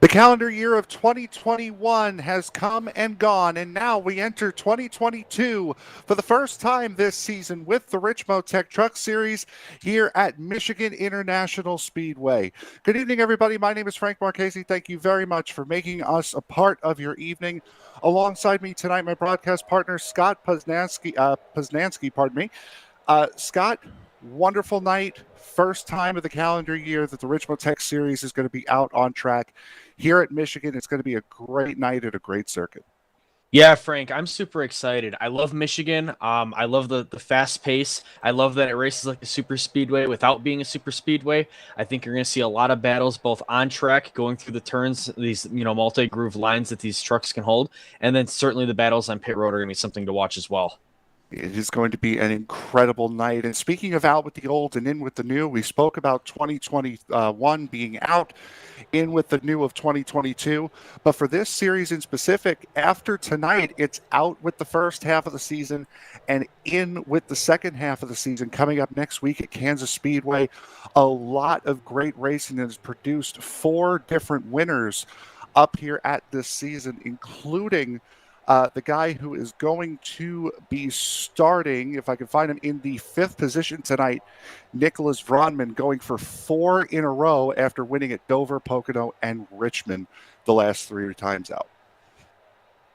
calendar year of 2021 has come and gone, and now we enter 2022 for the first time this season with the RICMOTECH Truck Series here at Michigan International Speedway. Good evening, everybody. My name is Frank Marchese. Thank you very much for making us a part of your evening. Alongside me tonight, my broadcast partner, Scott Poznansky. Scott, wonderful night. First time of the calendar year that the RICMOTECH Series is going to be out on track here at Michigan. It's going to be a great night at a great circuit. Yeah, Frank, I'm super excited. I love Michigan. I love the fast pace. I love that it races like a super speedway without being a super speedway. I think you're going to see a lot of battles both on track, going through the turns, these multi-groove lines that these trucks can hold, and then certainly the battles on pit road are going to be something to watch as well. It is going to be an incredible night. And speaking of out with the old and in with the new, we spoke about 2021 being out, in with the new of 2022. But for this series in specific, after tonight, it's out with the first half of the season and in with the second half of the season coming up next week at Kansas Speedway. A lot of great racing that has produced 4 different winners up here at this season, including the guy who is going to be starting, if I can find him, in the 5th position tonight, Nicholas Vronman, going for 4 in a row after winning at Dover, Pocono, and Richmond the last 3 times out.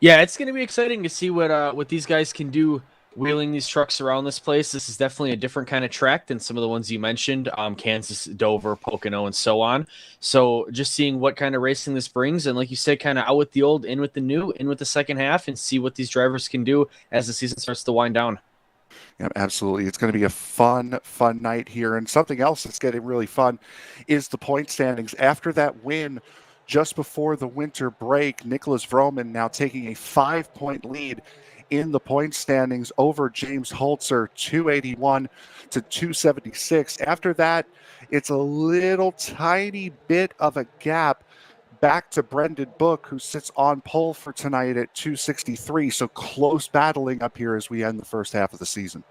Yeah, it's going to be exciting to see what these guys can do wheeling these trucks around this place. This is definitely a different kind of track than some of the ones you mentioned, Kansas, Dover, Pocono, and so on. So just seeing what kind of racing this brings, and like you said, kind of out with the old, in with the new, in with the second half, and see what these drivers can do as the season starts to wind down. Yeah, absolutely. It's going to be a fun night here. And something else that's getting really fun is the point standings. After that win just before the winter break, Nicholas Vroman now taking a 5-point lead in the point standings over James Holzer, 281 to 276. After that, it's a little tiny bit of a gap back to Brendan Book, who sits on pole for tonight at 263. So close battling up here as we end the first half of the season.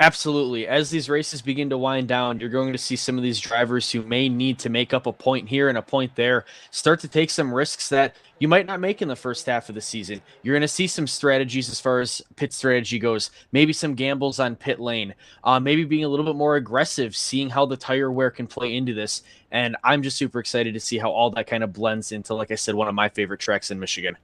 Absolutely. As these races begin to wind down, you're going to see some of these drivers who may need to make up a point here and a point there start to take some risks that you might not make in the first half of the season. You're going to see some strategies as far as pit strategy goes, maybe some gambles on pit lane, maybe being a little bit more aggressive, seeing how the tire wear can play into this. And I'm just super excited to see how all that kind of blends into, like I said, one of my favorite tracks in Michigan.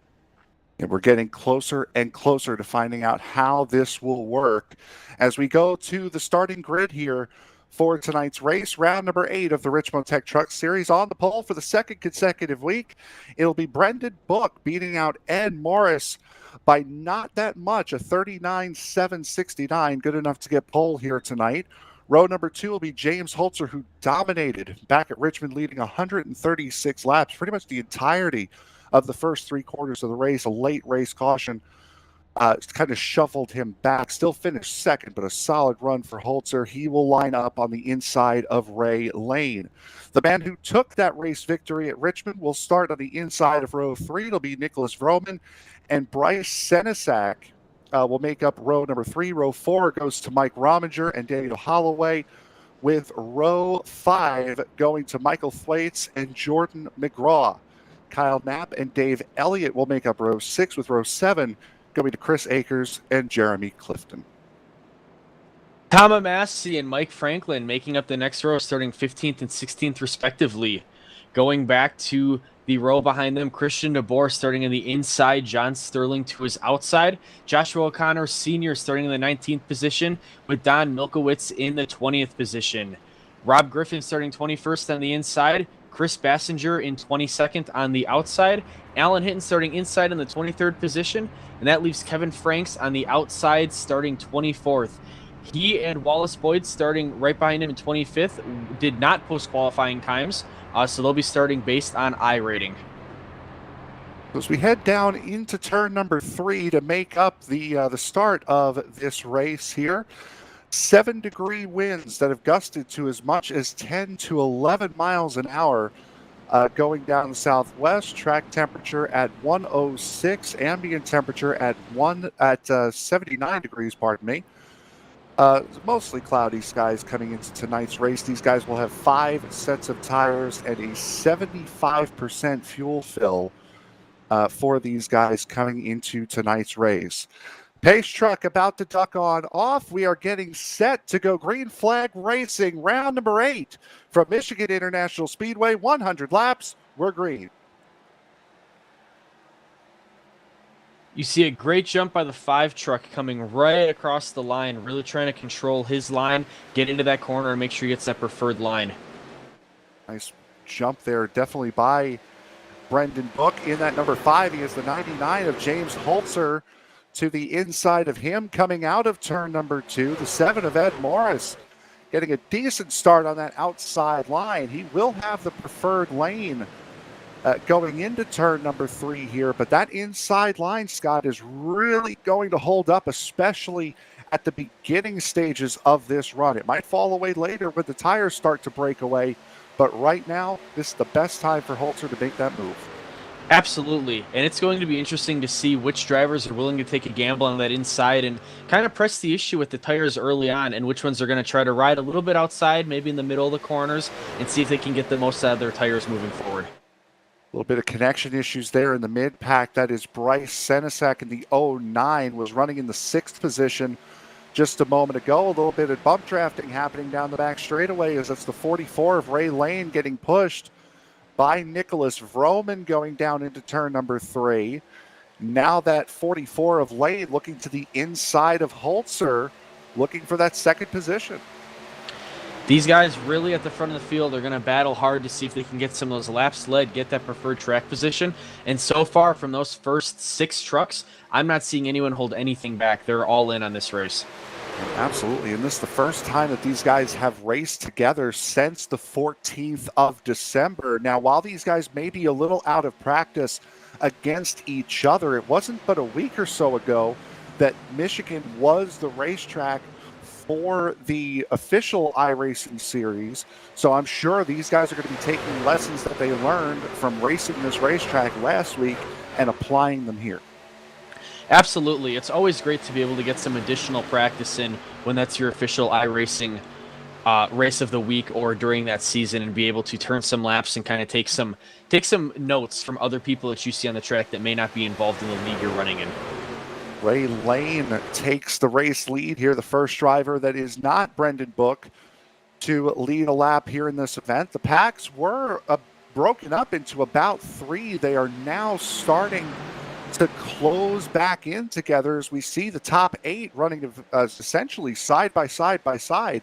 And we're getting closer and closer to finding out how this will work as we go to the starting grid here for tonight's race. Round number 8 of the RICMOTECH Truck Series. On the pole for the second consecutive week, it'll be Brendan Book beating out Ed Morris by not that much, a 39.769, good enough to get pole here tonight. Row number 2 will be James Holzer, who dominated back at Richmond, leading 136 laps, pretty much the entirety of the first 3 quarters of the race. A late race caution kind of shuffled him back. Still finished second, but a solid run for Holzer. He will line up on the inside of Ray Lane. The man who took that race victory at Richmond will start on the inside of row 3. It'll be Nicholas Vroman, and Bryce Senesac will make up row number 3. Row 4 goes to Mike Rominger and Daniel Holloway, with row 5 going to Michael Thwaites and Jordan McGraw. Kyle Knapp and Dave Elliott will make up row 6, with row 7 going to Chris Akers and Jeremy Clifton. Tom Amassi and Mike Franklin making up the next row, starting 15th and 16th respectively. Going back to the row behind them, Christian DeBoer starting in the inside, John Sterling to his outside, Joshua O'Connor Sr. starting in the 19th position, with Don Milkowitz in the 20th position. Rob Griffin starting 21st on the inside, Chris Bassinger in 22nd on the outside, Alan Hinton starting inside in the 23rd position, and that leaves Kevin Franks on the outside starting 24th. He and Wallace Boyd starting right behind him in 25th did not post qualifying times, so they'll be starting based on I rating. As we head down into turn number 3 to make up the start of this race here, 7-degree winds that have gusted to as much as 10 to 11 miles an hour going down the southwest. Track temperature at 106, ambient temperature at 79 degrees, pardon me. Mostly cloudy skies coming into tonight's race. These guys will have 5 sets of tires and a 75% fuel fill for these guys coming into tonight's race. Pace truck about to duck on off. We are getting set to go green flag racing. Round number 8 from Michigan International Speedway. 100 laps. We're green. You see a great jump by the 5 truck coming right across the line, really trying to control his line, get into that corner, and make sure he gets that preferred line. Nice jump there, definitely by Brendan Book. In that number 5, he is the 99 of James Holzer to the inside of him. Coming out of turn number 2, the 7 of Ed Morris, getting a decent start on that outside line. He will have the preferred lane going into turn number 3 here, but that inside line, Scott, is really going to hold up, especially at the beginning stages of this run. It might fall away later when the tires start to break away, but right now, this is the best time for Holzer to make that move. Absolutely, and it's going to be interesting to see which drivers are willing to take a gamble on that inside and kind of press the issue with the tires early on, and which ones are going to try to ride a little bit outside, maybe in the middle of the corners, and see if they can get the most out of their tires moving forward. A little bit of connection issues there in the mid-pack. That is Bryce Senesac in the 09, was running in the 6th position just a moment ago. A little bit of bump drafting happening down the back straightaway as it's the 44 of Ray Lane getting pushed by Nicholas Vroman going down into turn number 3. Now that 44 of Lane looking to the inside of Holzer, looking for that second position. These guys really at the front of the field are going to battle hard to see if they can get some of those laps led, get that preferred track position. And so far from those first 6 trucks, I'm not seeing anyone hold anything back. They're all in on this race. Absolutely. And this is the first time that these guys have raced together since the 14th of December. Now, while these guys may be a little out of practice against each other, it wasn't but a week or so ago that Michigan was the racetrack for the official iRacing series. So I'm sure these guys are going to be taking lessons that they learned from racing this racetrack last week and applying them here. Absolutely. It's always great to be able to get some additional practice in when that's your official iRacing race of the week or during that season, and be able to turn some laps and kind of take some notes from other people that you see on the track that may not be involved in the league you're running in. Ray Lane takes the race lead here, the first driver that is not Brendan Book to lead a lap here in this event. The packs were broken up into about 3. They are now starting to close back in together as we see the top 8 running essentially side by side.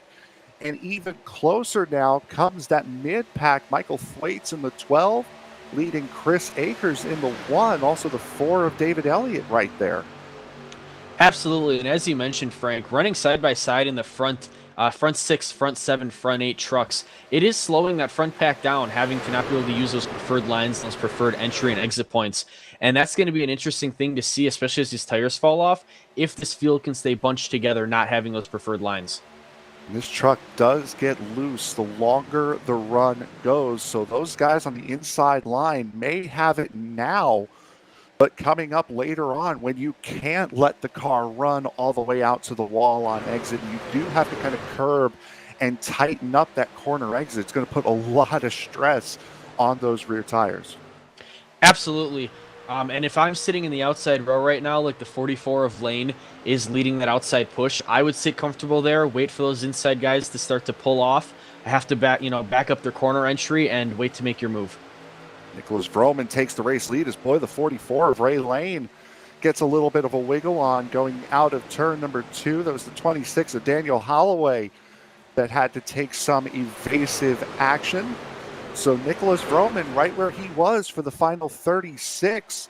And even closer now comes that mid-pack. Michael Thwaites in the 12, leading Chris Akers in the 1. Also the 4 of David Elliott right there. Absolutely, and as you mentioned, Frank, running side by side in the front 6, front 7, front 8 trucks, it is slowing that front pack down, having to not be able to use those preferred lines, those preferred entry and exit points. And that's going to be an interesting thing to see, especially as these tires fall off, if this field can stay bunched together, not having those preferred lines. This truck does get loose the longer the run goes, so those guys on the inside line may have it now. But coming up later on, when you can't let the car run all the way out to the wall on exit, you do have to kind of curb and tighten up that corner exit. It's going to put a lot of stress on those rear tires. Absolutely. And if I'm sitting in the outside row right now, like the 44 of Lane is leading that outside push, I would sit comfortable there, wait for those inside guys to start to pull off. I have to back up their corner entry and wait to make your move. Nicholas Vroman takes the race lead as the 44 of Ray Lane gets a little bit of a wiggle on going out of turn number 2. That was the 26 of Daniel Holloway that had to take some evasive action. So Nicholas Vroman right where he was for the final 36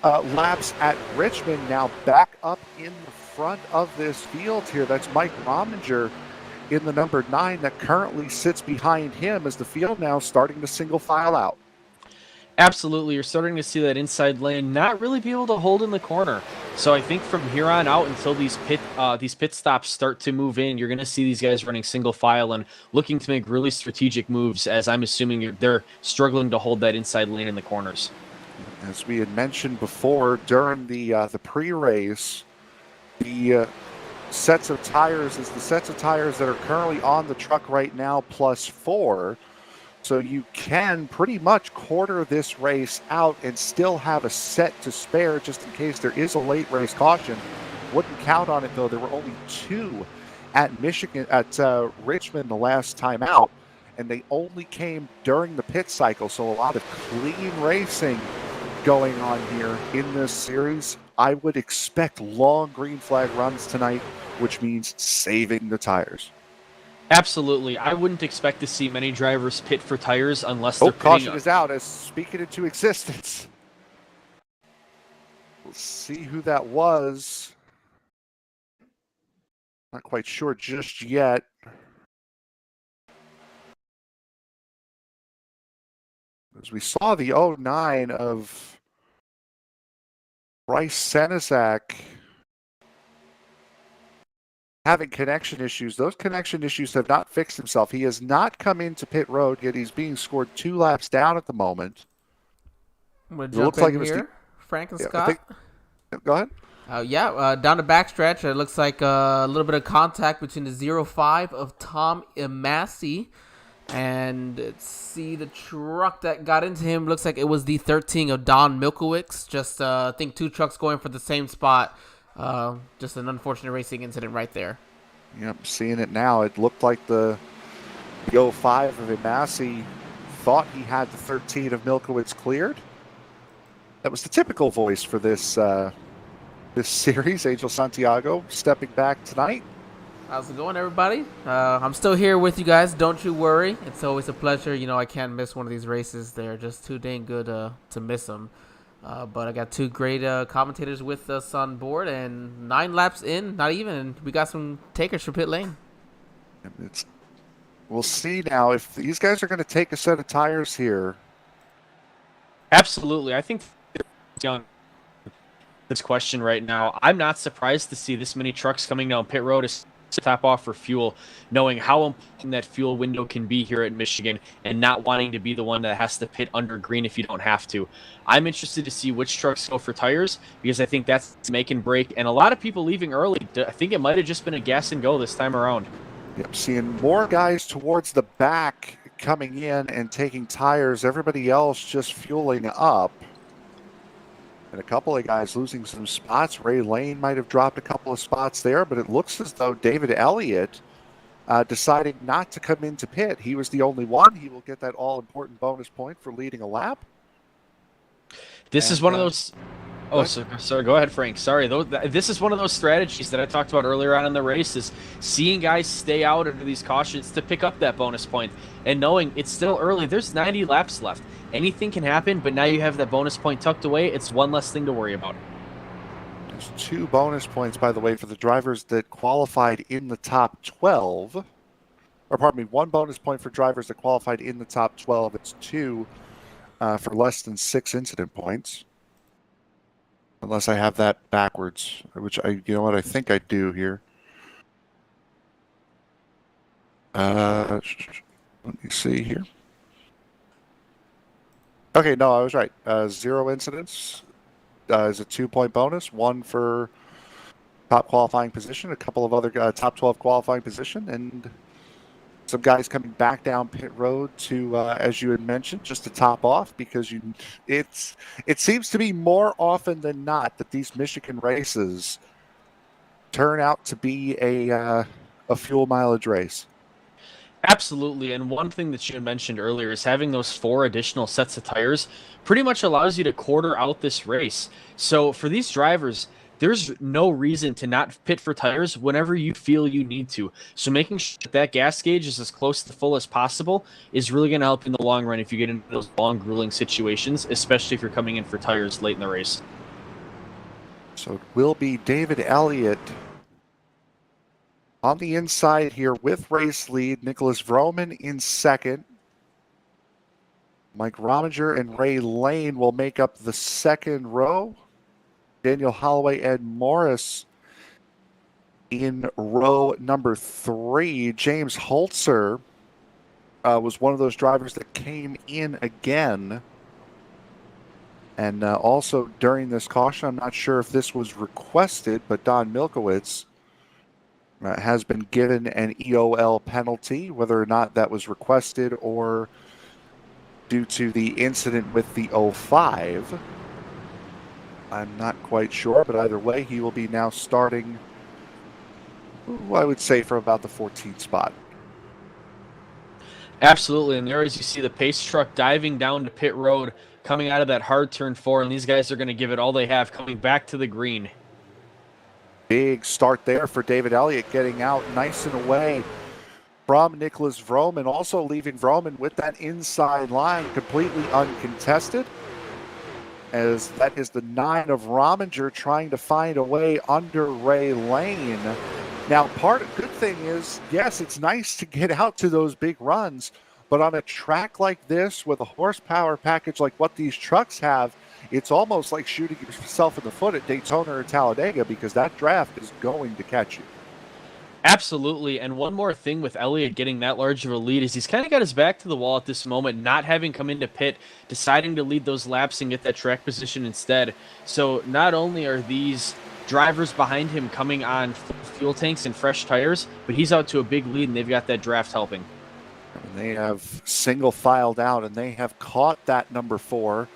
laps at Richmond, now back up in the front of this field here. That's Mike Rominger in the number 9 that currently sits behind him as the field now starting to single file out. Absolutely, you're starting to see that inside lane not really be able to hold in the corner. So I think from here on out until these pit stops start to move in, you're going to see these guys running single file and looking to make really strategic moves, as I'm assuming they're struggling to hold that inside lane in the corners. As we had mentioned before during the pre-race, the sets of tires is the sets of tires that are currently on the truck right now plus 4. So you can pretty much quarter this race out and still have a set to spare just in case there is a late race caution. Wouldn't count on it though. There were only 2 at Richmond the last time out, and they only came during the pit cycle. So a lot of clean racing going on here in this series. I would expect long green flag runs tonight, which means saving the tires. Absolutely. I wouldn't expect to see many drivers pit for tires unless they're caution is out as speaking into existence. We'll see who that was. Not quite sure just yet. As we saw the 09 of Bryce Senizak having connection issues. Those connection issues have not fixed himself. He has not come into pit road, yet he's being scored 2 laps down at the moment. It looks like it was here, Frank and Scott. Go ahead. Down the backstretch, it looks like a little bit of contact between the 0-5 of Tom Massey. And let's see, the truck that got into him looks like it was the 13 of Don Milkowicz. Just, I think 2 trucks going for the same spot. Just an unfortunate racing incident right there. Yep, seeing it now. It looked like the 05 of Massey thought he had the 13 of Milkowicz cleared. That was the typical voice for this this series. Angel Santiago stepping back tonight. How's it going, everybody? I'm still here with you guys. Don't you worry. It's always a pleasure. You know, I can't miss one of these races. They're just too dang good to miss them. But I got 2 great commentators with us on board, and 9 laps in, not even, and we got some takers for pit lane. We'll see now if these guys are going to take a set of tires here. Absolutely. I think on this question right now, I'm not surprised to see this many trucks coming down pit road to top off for fuel, knowing how important that fuel window can be here at Michigan and not wanting to be the one that has to pit under green if you don't have to. I'm interested to see which trucks go for tires because I think that's make and break, and a lot of people leaving early. I think it might have just been a gas and go this time around. Yep, seeing more guys towards the back coming in and taking tires, everybody else just fueling up. And a couple of guys losing some spots. Ray Lane might have dropped a couple of spots there, but it looks as though David Elliott decided not to come into pit. He was the only one. He will get that all-important bonus point for leading a lap. This is one of those... Oh, sorry. Go ahead, Frank. Sorry. This is one of those strategies that I talked about earlier on in the race, is seeing guys stay out under these cautions to pick up that bonus point and knowing it's still early. There's 90 laps left. Anything can happen, but now you have that bonus point tucked away. It's one less thing to worry about. There's 2 bonus points, by the way, for the drivers that qualified in the top 12. Or, pardon me, 1 bonus point for drivers that qualified in the top 12. It's 2 for less than 6 incident points. Unless I have that backwards, which you know what, I think I do here. Let me see here. Okay, no, I was right. 0 incidents is a 2-point bonus. 1 for top qualifying position, a couple of other top 12 qualifying position, and some guys coming back down pit road to, as you had mentioned, just to top off, because it seems to be more often than not that these Michigan races turn out to be a fuel mileage race. Absolutely, and one thing that you had mentioned earlier is having those 4 additional sets of tires pretty much allows you to quarter out this race. So for these drivers, there's no reason to not pit for tires whenever you feel you need to. So making sure that gas gauge is as close to full as possible is really going to help in the long run if you get into those long, grueling situations, especially if you're coming in for tires late in the race. So it will be David Elliott on the inside here with race lead. Nicholas Vroman in second. Mike Rominger and Ray Lane will make up the second row. Daniel Holloway and Morris in row number 3. James Holzer was one of those drivers that came in again. And also during this caution, I'm not sure if this was requested, but Don Milkowicz has been given an EOL penalty, whether or not that was requested or due to the incident with the 05. I'm not quite sure, but either way, he will be now starting, I would say, from about the 14th spot. Absolutely, and there as you see the pace truck diving down to pit road, coming out of that hard turn 4, and these guys are going to give it all they have coming back to the green. Big start there for David Elliott, getting out nice and away from Nicholas Vroman, also leaving Vroman with that inside line completely uncontested, as that is the 9 of Rominger trying to find a way under Ray Lane. Now, good thing is, yes, it's nice to get out to those big runs, but on a track like this with a horsepower package like what these trucks have, it's almost like shooting yourself in the foot at Daytona or Talladega, because that draft is going to catch you. Absolutely, and one more thing with Elliott getting that large of a lead is he's kind of got his back to the wall at this moment, not having come into pit, deciding to lead those laps and get that track position instead. So not only are these drivers behind him coming on fuel tanks and fresh tires, but he's out to a big lead, and they've got that draft helping. And they have single filed out, and they have caught that number 4,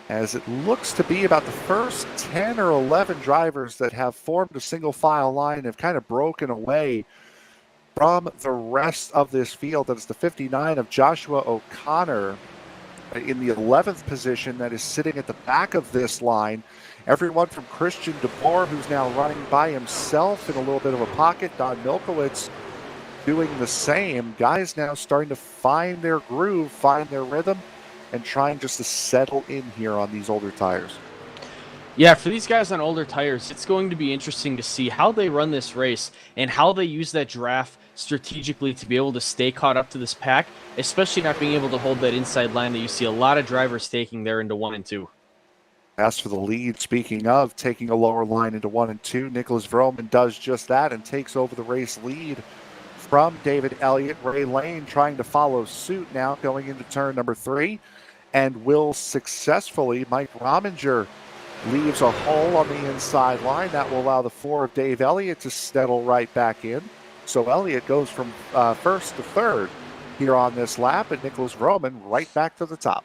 as it looks to be about the first 10 or 11 drivers that have formed a single file line have kind of broken away from the rest of this field. That is the 59 of Joshua O'Connor in the 11th position that is sitting at the back of this line. Everyone from Christian DeBoer, who's now running by himself in a little bit of a pocket. Don Milkowitz doing the same. Guys now starting to find their groove, find their rhythm, and trying just to settle in here on these older tires. Yeah, for these guys on older tires, it's going to be interesting to see how they run this race and how they use that draft strategically to be able to stay caught up to this pack, especially not being able to hold that inside line that you see a lot of drivers taking there into 1 and 2. As for the lead, speaking of taking a lower line into 1 and 2, Nicholas Vroman does just that and takes over the race lead from David Elliott. Ray Lane trying to follow suit now, going into turn number 3, and will successfully. Mike Rominger leaves a hole on the inside line. That will allow the 4 of Dave Elliott to settle right back in. So Elliott goes from first to third here on this lap, and Nicholas Vroman right back to the top.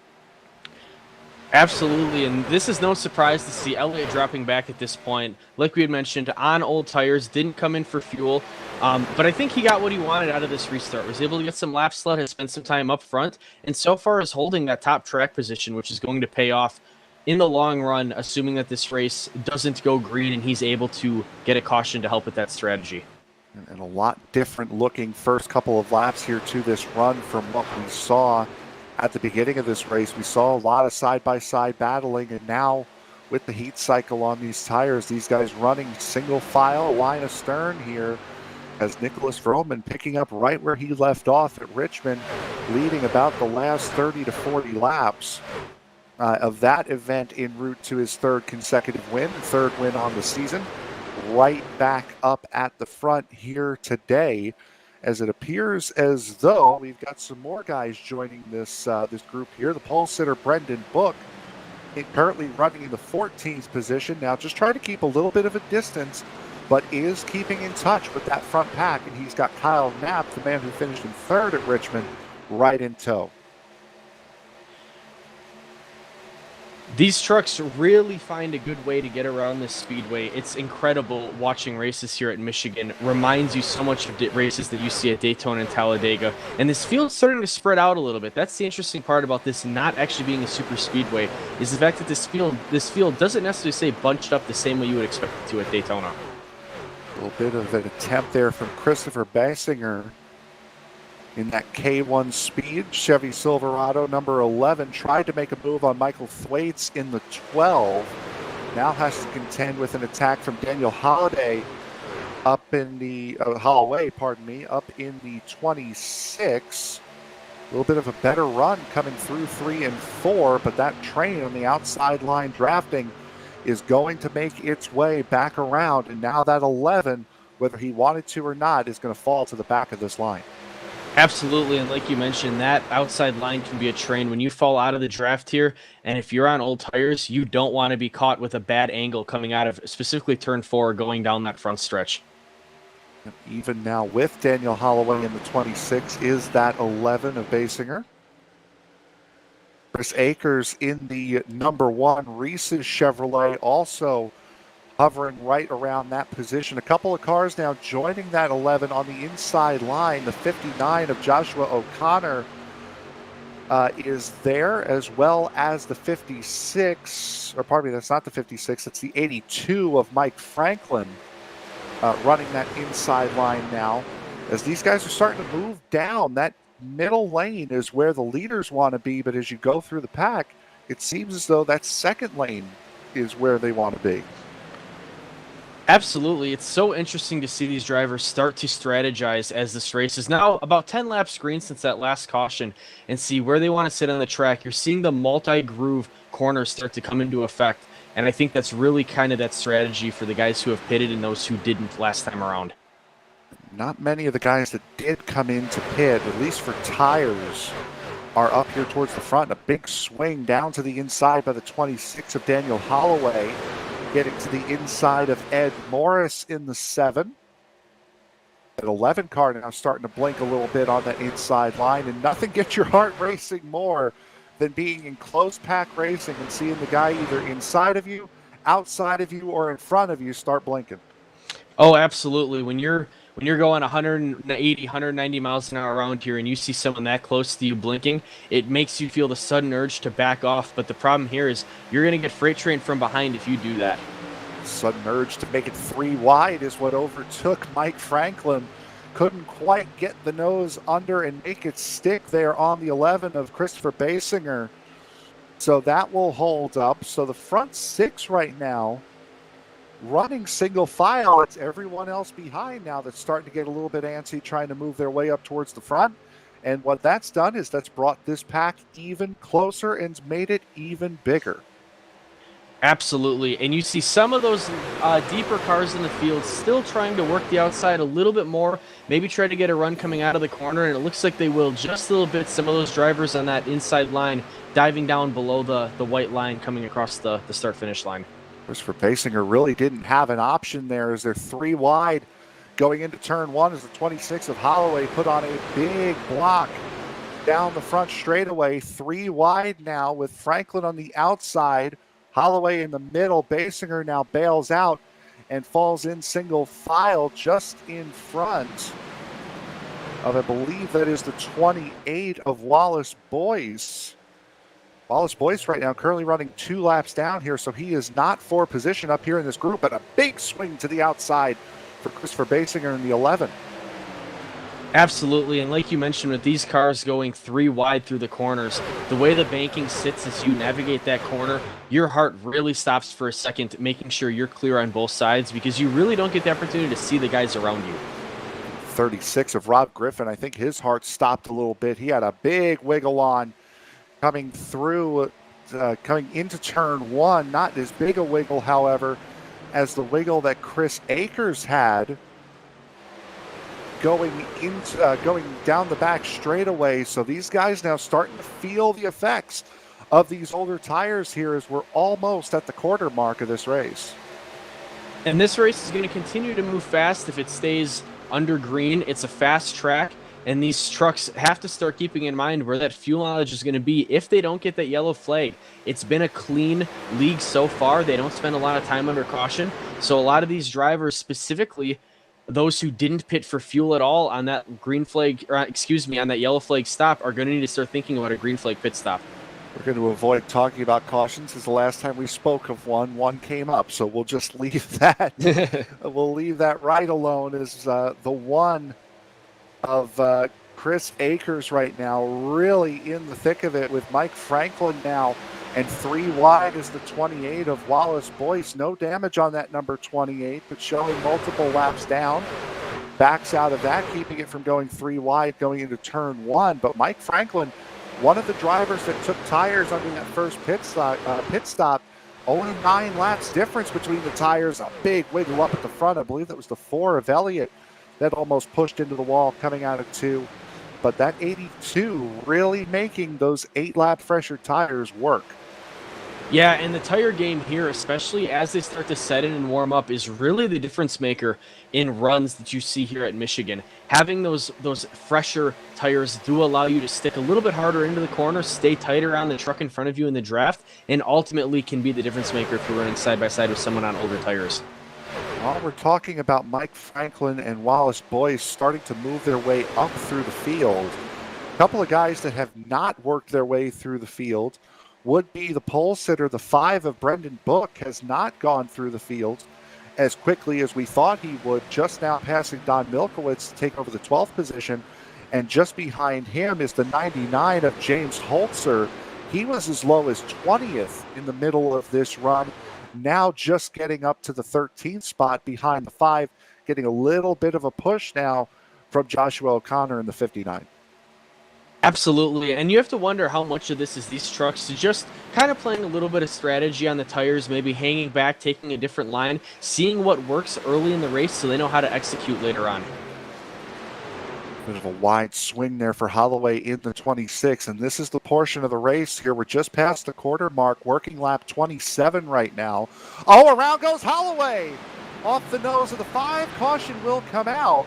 Absolutely, and this is no surprise to see Elliott dropping back at this point. Like we had mentioned, on old tires, didn't come in for fuel, but I think he got what he wanted out of this restart. Was able to get some laps left and spend some time up front, and so far is holding that top track position, which is going to pay off in the long run, assuming that this race doesn't go green and he's able to get a caution to help with that strategy. And a lot different looking first couple of laps here to this run from what we saw at the beginning of this race. We saw a lot of side-by-side battling, and now with the heat cycle on these tires, these guys running single file line astern here, as Nicholas Vroman picking up right where he left off at Richmond, leading about the last 30 to 40 laps of that event en route to his 3rd consecutive win, 3rd win on the season. Right back up at the front here today, as it appears as though we've got some more guys joining this this group here. The pole sitter Brendan Book, currently running in the 14th position, now just trying to keep a little bit of a distance, but is keeping in touch with that front pack, and he's got Kyle Knapp, the man who finished in 3rd at Richmond, right in tow. These trucks really find a good way to get around this speedway. It's incredible watching races here at Michigan. Reminds you so much of races that you see at Daytona and Talladega. And this field's starting to spread out a little bit. That's the interesting part about this not actually being a super speedway, is the fact that this field doesn't necessarily say bunched up the same way you would expect it to at Daytona. A little bit of an attempt there from Christopher Basinger in that K1 speed. Chevy Silverado number 11 tried to make a move on Michael Thwaites in the 12. Now has to contend with an attack from Daniel Holloway up in the up in the 26. A little bit of a better run coming through 3 and 4, but that train on the outside line drafting is going to make its way back around, and now that 11, whether he wanted to or not, is going to fall to the back of this line. Absolutely, and like you mentioned, that outside line can be a train. When you fall out of the draft here, and if you're on old tires, you don't want to be caught with a bad angle coming out of specifically turn 4 going down that front stretch. Even now with Daniel Holloway in the 26 is that 11 of Basinger. Chris Akers in the number 1 Reese's Chevrolet, also hovering right around that position. A couple of cars now joining that 11 on the inside line. The 59 of Joshua O'Connor is there, as well as the 56, or pardon me, that's not the 56, it's the 82 of Mike Franklin running that inside line now. As these guys are starting to move down, that middle lane is where the leaders want to be, but as you go through the pack, it seems as though that second lane is where they want to be. Absolutely. It's so interesting to see these drivers start to strategize as this race is now about 10 laps green since that last caution and see where they want to sit on the track. You're seeing the multi-groove corners start to come into effect, and I think that's really kind of that strategy for the guys who have pitted and those who didn't last time around. Not many of the guys that did come into pit, at least for tires, are up here towards the front. A big swing down to the inside by the 26 of Daniel Holloway, getting to the inside of Ed Morris in the 7. That 11 car now starting to blink a little bit on that inside line, and nothing gets your heart racing more than being in close pack racing and seeing the guy either inside of you, outside of you, or in front of you start blinking. Oh, absolutely. When you're going 180, 190 miles an hour around here and you see someone that close to you blinking, it makes you feel the sudden urge to back off. But the problem here is you're going to get freight train from behind if you do that. Sudden urge to make it 3 wide is what overtook Mike Franklin. Couldn't quite get the nose under and make it stick there on the 11 of Christopher Basinger. So that will hold up. So the front 6 right now running single file. It's everyone else behind now that's starting to get a little bit antsy, trying to move their way up towards the front. And what that's done is that's brought this pack even closer and made it even bigger. Absolutely. And you see some of those deeper cars in the field still trying to work the outside a little bit more, maybe try to get a run coming out of the corner, and it looks like they will just a little bit. Some of those drivers on that inside line diving down below the white line coming across the start-finish line. Christopher Basinger really didn't have an option there as they're 3 wide going into turn 1 as the 26 of Holloway put on a big block down the front straightaway. 3 wide now with Franklin on the outside, Holloway in the middle. Basinger now bails out and falls in single file just in front of, I believe that is the 28 of Wallace Boyce. Wallace Boyce right now currently running 2 laps down here, so he is not for position up here in this group, but a big swing to the outside for Christopher Basinger in the 11. Absolutely, and like you mentioned, with these cars going 3 wide through the corners, the way the banking sits as you navigate that corner, your heart really stops for a second, making sure you're clear on both sides, because you really don't get the opportunity to see the guys around you. 36 of Rob Griffin, I think his heart stopped a little bit. He had a big wiggle on coming through, coming into turn 1. Not as big a wiggle, however, as the wiggle that Chris Akers had going down the back straightaway. So these guys now starting to feel the effects of these older tires here as we're almost at the quarter mark of this race. And this race is going to continue to move fast if it stays under green. It's a fast track, and these trucks have to start keeping in mind where that fuel mileage is going to be if they don't get that yellow flag. It's been a clean league so far. They don't spend a lot of time under caution. So a lot of these drivers, specifically those who didn't pit for fuel at all on that green flag, or on that yellow flag stop, are going to need to start thinking about a green flag pit stop. We're going to avoid talking about cautions, as the last time we spoke of one came up. So we'll just leave that. We'll leave that right alone as the one of Chris Akers right now, really in the thick of it with Mike Franklin now, and 3 wide is the 28 of Wallace Boyce. No damage on that number 28, but showing multiple laps down. Backs out of that, keeping it from going 3 wide going into turn 1. But Mike Franklin, one of the drivers that took tires under that first pit stop, only 9 laps difference between the tires. A big wiggle up at the front. I believe that was the 4 of Elliott that almost pushed into the wall coming out of 2. But that 82 really making those 8-lap fresher tires work. Yeah, and the tire game here, especially as they start to set in and warm up, is really the difference maker in runs that you see here at Michigan. Having those fresher tires do allow you to stick a little bit harder into the corner, stay tighter on the truck in front of you in the draft, and ultimately can be the difference maker if you're running side by side with someone on older tires. While we're talking about Mike Franklin and Wallace Boyce starting to move their way up through the field, a couple of guys that have not worked their way through the field would be the pole sitter. The 5 of Brendan Book has not gone through the field as quickly as we thought he would, just now passing Don Milkowitz to take over the 12th position. And just behind him is the 99 of James Holzer. He was as low as 20th in the middle of this run, now just getting up to the 13th spot behind the 5, getting a little bit of a push now from Joshua O'Connor in the 59. Absolutely, and you have to wonder how much of this is these trucks just kind of playing a little bit of strategy on the tires, maybe hanging back, taking a different line, seeing what works early in the race so they know how to execute later on. Bit of a wide swing there for Holloway in the 26, and this is the portion of the race here. We're just past the quarter mark, working lap 27 right now. Oh, around goes Holloway! Off the nose of the 5, caution will come out.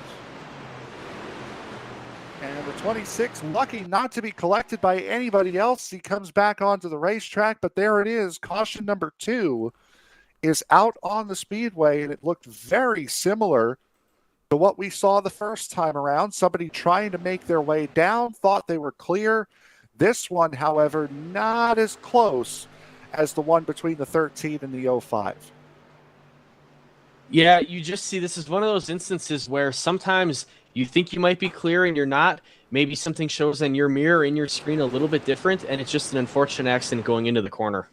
And the 26, lucky not to be collected by anybody else. He comes back onto the racetrack, but there it is. Caution number 2 is out on the speedway, and it looked very similar to what we saw the first time around. Somebody trying to make their way down, thought they were clear. This one, however, not as close as the one between the 13 and the 05. Yeah, you just see this is one of those instances where sometimes you think you might be clear and you're not. Maybe something shows on your mirror, in your screen, a little bit different, and it's just an unfortunate accident going into the corner.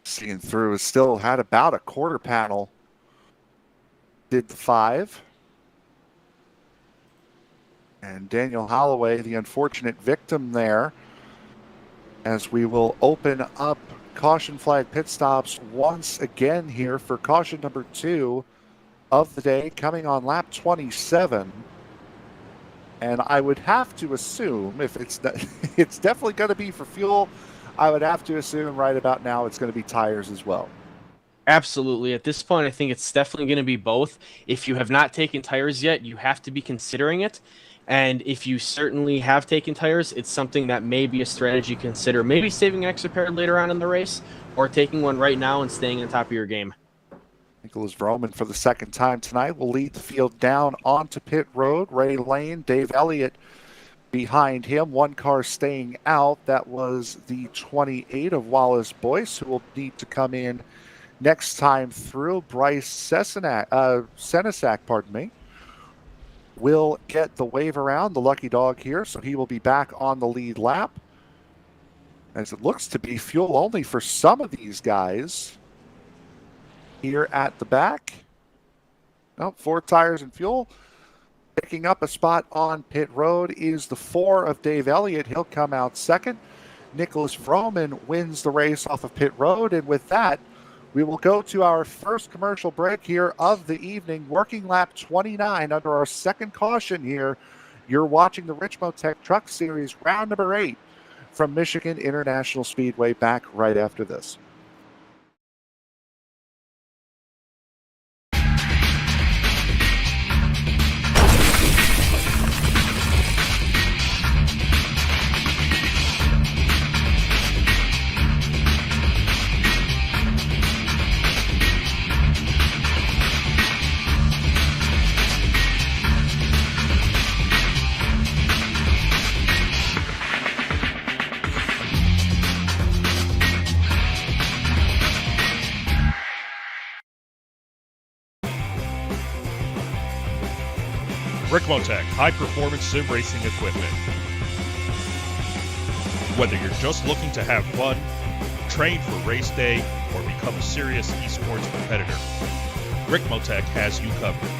Seeing through, has still had about a quarter panel. Did the 5. And Daniel Holloway, the unfortunate victim there, as we will open up caution flag pit stops once again here for caution number 2 of the day, coming on lap 27. And I would have to assume, if it's definitely going to be for fuel, I would have to assume right about now it's going to be tires as well. Absolutely. At this point, I think it's definitely going to be both. If you have not taken tires yet, you have to be considering it. And if you certainly have taken tires, it's something that may be a strategy to consider. Maybe saving an extra pair later on in the race, or taking one right now and staying on top of your game. Nicholas Vroman, for the second time tonight, will lead the field down onto pit road. Ray Lane, Dave Elliott behind him. One car staying out. That was the 28 of Wallace Boyce, who will need to come in next time through. Bryce Senesac, will get the wave around, the lucky dog here, so he will be back on the lead lap, as it looks to be fuel only for some of these guys here at the back. 4 tires and fuel. Picking up a spot on pit road is the 4 of Dave Elliott. He'll come out second. Nicholas Vroman wins the race off of pit road, and with that, we will go to our first commercial break here of the evening, working lap 29 under our second caution here. You're watching the RICMOTECH Truck Series, round number 8 from Michigan International Speedway. Back right after this. RICMOTECH, high-performance sim racing equipment. Whether you're just looking to have fun, train for race day, or become a serious esports competitor, RICMOTECH has you covered.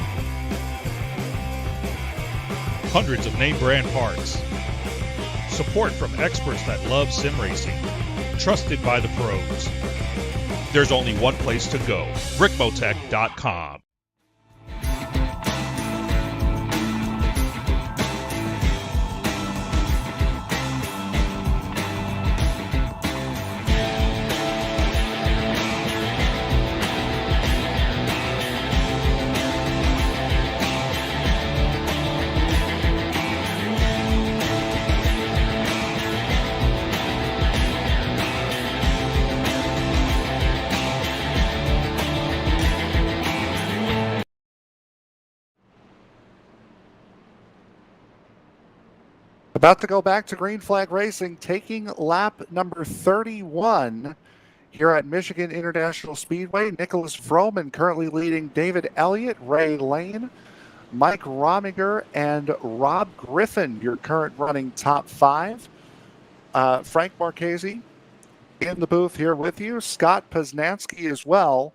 Hundreds of name-brand parts. Support from experts that love sim racing. Trusted by the pros. There's only one place to go, RICMOTECH.com. About to go back to green flag racing, taking lap number 31 here at Michigan International Speedway. Nicholas Froman currently leading David Elliott, Ray Lane, Mike Rominger, and Rob Griffin, your current running top 5. Frank Marchese in the booth here with you. Scott Poznansky as well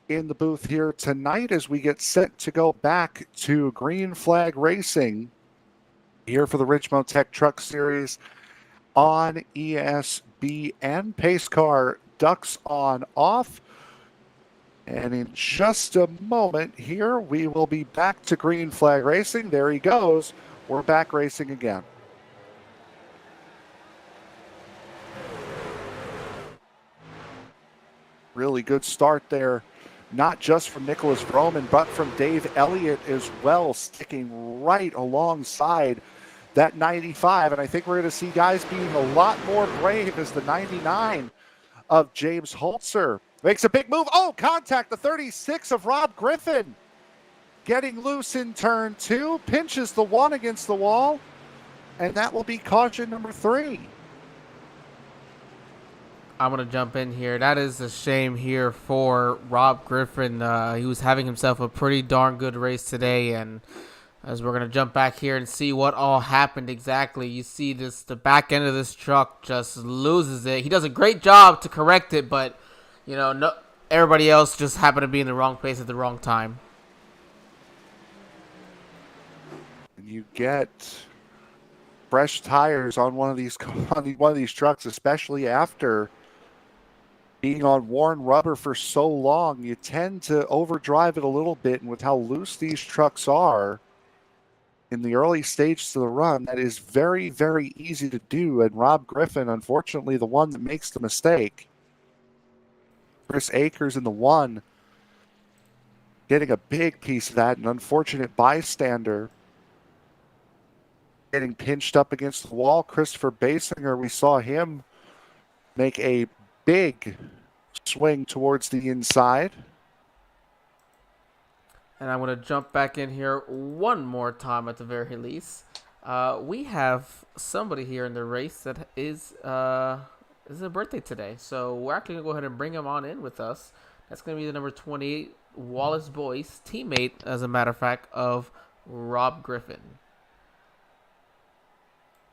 in the booth here tonight as we get set to go back to green flag racing here for the RICMOTECH Truck Series on ESBN. Pace car ducks on off. And in just a moment here, we will be back to green flag racing. There he goes. We're back racing again. Really good start there, not just from Nicholas Froman, but from Dave Elliott as well, sticking right alongside that 95. And I think we're going to see guys being a lot more brave as the 99 of James Holzer makes a big move. Oh, contact, the 36 of Rob Griffin getting loose in turn 2, pinches the 1 against the wall, and that will be caution number 3. I'm going to jump in here. That is a shame here for Rob Griffin. He was having himself a pretty darn good race today, and as we're going to jump back here and see what all happened exactly, you see the back end of this truck just loses it. He does a great job to correct it, but no, everybody else just happened to be in the wrong place at the wrong time. You get fresh tires on one of these trucks, especially after being on worn rubber for so long. You tend to overdrive it a little bit, and with how loose these trucks are in the early stages of the run, that is very, very easy to do. And Rob Griffin, unfortunately, the one that makes the mistake. Chris Akers in the 1 getting a big piece of that, an unfortunate bystander getting pinched up against the wall. Christopher Basinger, we saw him make a big swing towards the inside. And I'm going to jump back in here one more time at the very least. We have somebody here in the race that is a birthday today. So we're actually going to go ahead and bring him on in with us. That's going to be the number 28, Wallace Boyce, teammate, as a matter of fact, of Rob Griffin.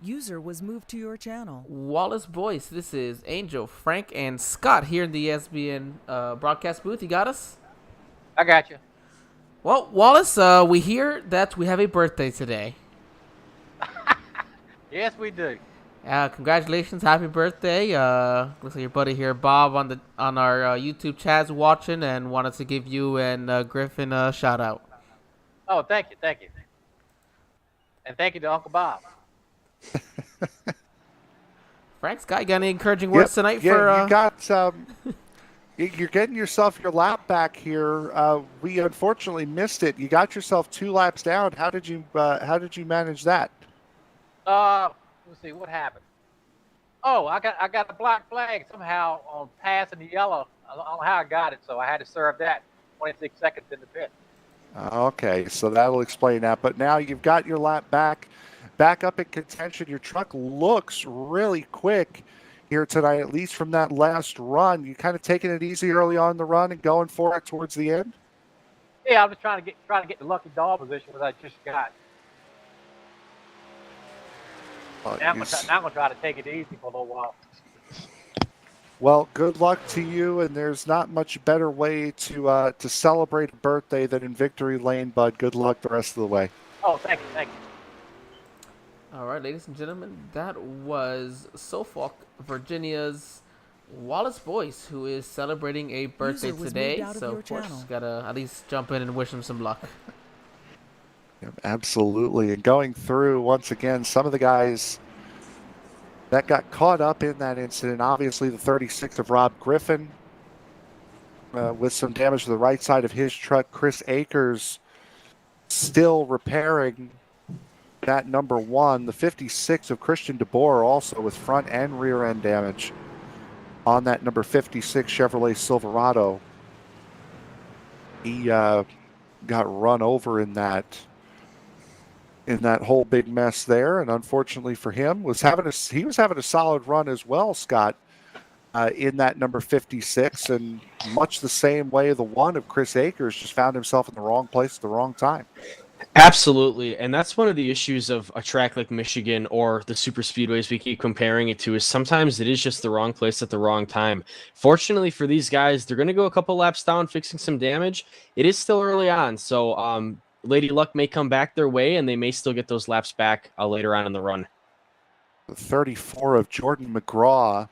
User was moved to your channel. Wallace Boyce, this is Angel, Frank, and Scott here in the ESBN broadcast booth. You got us? I got you. Well, Wallace, we hear that we have a birthday today. Yes, we do. Congratulations, happy birthday. Looks like your buddy here, Bob, on our YouTube chat's watching and wanted to give you and Griffin a shout out. Oh, thank you. And thank you to Uncle Bob. Frank, Scott, you got any encouraging words tonight for? You got. You're getting yourself your lap back here. We unfortunately missed it. You got yourself 2 laps down. How did you manage that? Let's see what happened. Oh, I got a black flag somehow on passing the yellow. I don't know how I got it, so I had to serve that 26 seconds in the pit. Okay, so that'll explain that. But now you've got your lap back up in contention. Your truck looks really quick here tonight, at least from that last run. You kind of taking it easy early on in the run and going for it towards the end? Yeah, I'm just trying to get the lucky dog position, which I just got. Now I'm gonna try to take it easy for a little while. Well, good luck to you, and there's not much better way to celebrate a birthday than in victory lane, bud. Good luck the rest of the way. Oh, thank you. All right, ladies and gentlemen, that was Suffolk, Virginia's Wallace Boyce, who is celebrating a birthday today. So, of course, gotta at least jump in and wish him some luck. Yep, absolutely. And going through, once again, some of the guys that got caught up in that incident, obviously the 36 of Rob Griffin with some damage to the right side of his truck. Chris Akers still repairing that number 1. The 56 of Christian DeBoer also with front and rear end damage on that number 56 Chevrolet Silverado. He got run over in that. in that whole big mess there. And unfortunately for him, he was having a solid run as well, Scott, in that number 56. And much the same way the one of Chris Akers just found himself in the wrong place at the wrong time. Absolutely, and that's one of the issues of a track like Michigan or the super speedways we keep comparing it to, is sometimes it is just the wrong place at the wrong time. Fortunately for these guys, they're going to go a couple laps down fixing some damage. It is still early on, so Lady Luck may come back their way, and they may still get those laps back later on in the run. The 34 of Jordan McGraw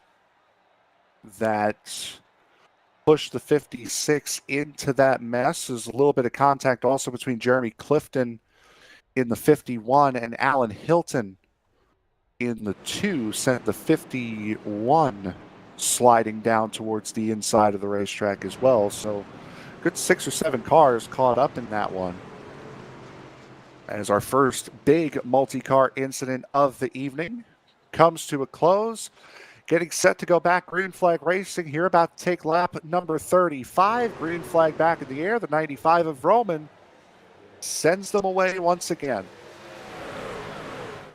that pushed the 56 into that mess. There's a little bit of contact also between Jeremy Clifton in the 51 and Alan Hilton in the 2, sent the 51 sliding down towards the inside of the racetrack as well. So good 6 or 7 cars caught up in that one, as our first big multi-car incident of the evening comes to a close. Getting set to go back, green flag racing here, about to take lap number 35. Green flag back in the air. The 95 of Roman sends them away once again.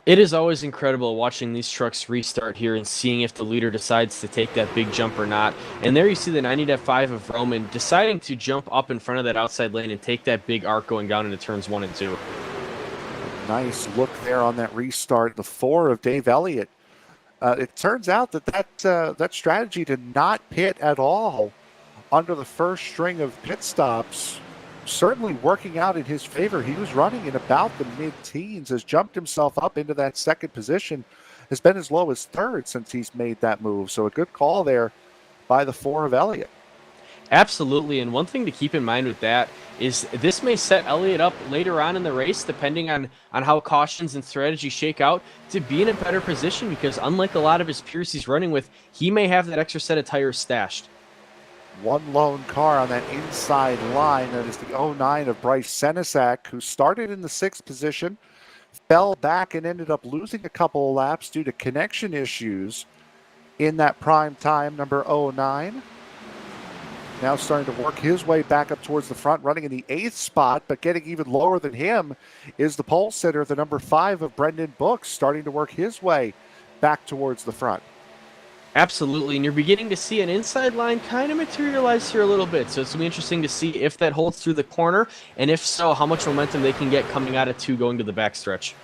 It is always incredible watching these trucks restart here and seeing if the leader decides to take that big jump or not. And there you see the 90.5 of Roman deciding to jump up in front of that outside lane and take that big arc going down into turns 1 and 2. Nice look there on that restart. The 4 of Dave Elliott. It turns out that strategy to not pit at all under the first string of pit stops certainly working out in his favor. He was running in about the mid-teens, has jumped himself up into that second position, has been as low as third since he's made that move. So a good call there by the 4 of Elliott. Absolutely, and one thing to keep in mind with that is this may set Elliott up later on in the race, depending on how cautions and strategy shake out, to be in a better position, because unlike a lot of his peers he's running with, he may have that extra set of tires stashed. One lone car on that inside line, that is the 09 of Bryce Senesac, who started in the 6th position, fell back and ended up losing a couple of laps due to connection issues in that prime time, number 09. Now starting to work his way back up towards the front, running in the 8th spot, but getting even lower than him is the pole sitter, the number 5 of Brendan Books, starting to work his way back towards the front. Absolutely, and you're beginning to see an inside line kind of materialize here a little bit, so it's going to be interesting to see if that holds through the corner, and if so, how much momentum they can get coming out of 2 going to the backstretch.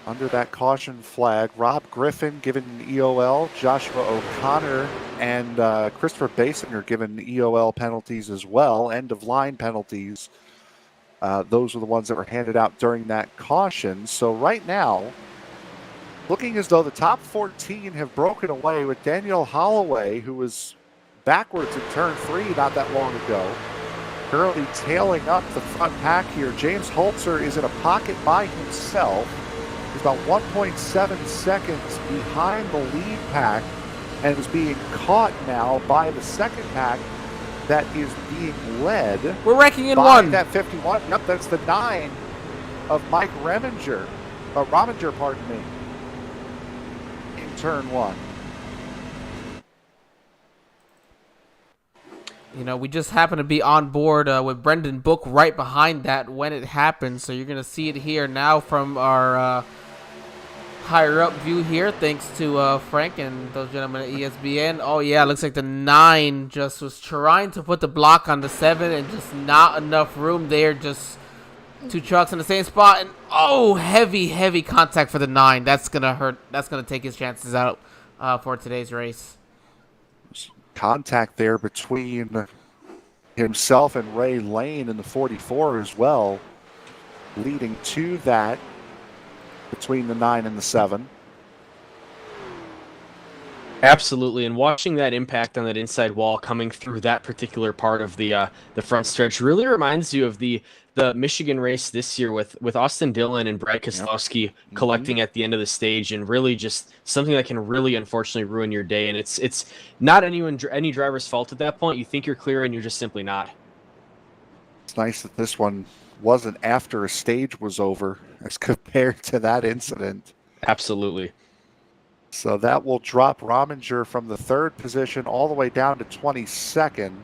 Under that caution flag, Rob Griffin given an EOL, Joshua O'Connor and Christopher Basinger given EOL penalties as well, end-of-line penalties. Those were the ones that were handed out during that caution. So right now, looking as though the top 14 have broken away, with Daniel Holloway, who was backwards in turn 3 not that long ago, currently tailing up the front pack here. James Holzer is in a pocket by himself. He's about 1.7 seconds behind the lead pack and is being caught now by the second pack that is being led. We're wrecking in by 1. That 51. Yep, that's the 9 of Mike Rominger, pardon me, in turn 1. You know, we just happen to be on board with Brendan Book right behind that when it happened. So you're going to see it here now from our higher up view here, thanks to Frank and those gentlemen at ESBN. Oh yeah, looks like the 9 just was trying to put the block on the 7 and just not enough room there. Just 2 trucks in the same spot, and oh, heavy contact for the 9. That's gonna hurt. That's gonna take his chances out for today's race. Contact there between himself and Ray Lane in the 44 as well, leading to that between the 9 and the 7. Absolutely, and watching that impact on that inside wall coming through that particular part of the front stretch really reminds you of the Michigan race this year with Austin Dillon and Brad Keselowski collecting at the end of the stage, and really just something that can really unfortunately ruin your day. And it's not any driver's fault at that point. You think you're clear and you're just simply not. It's nice that this one wasn't after a stage was over as compared to that incident. Absolutely. So that will drop Rominger from the 3rd position all the way down to 22nd.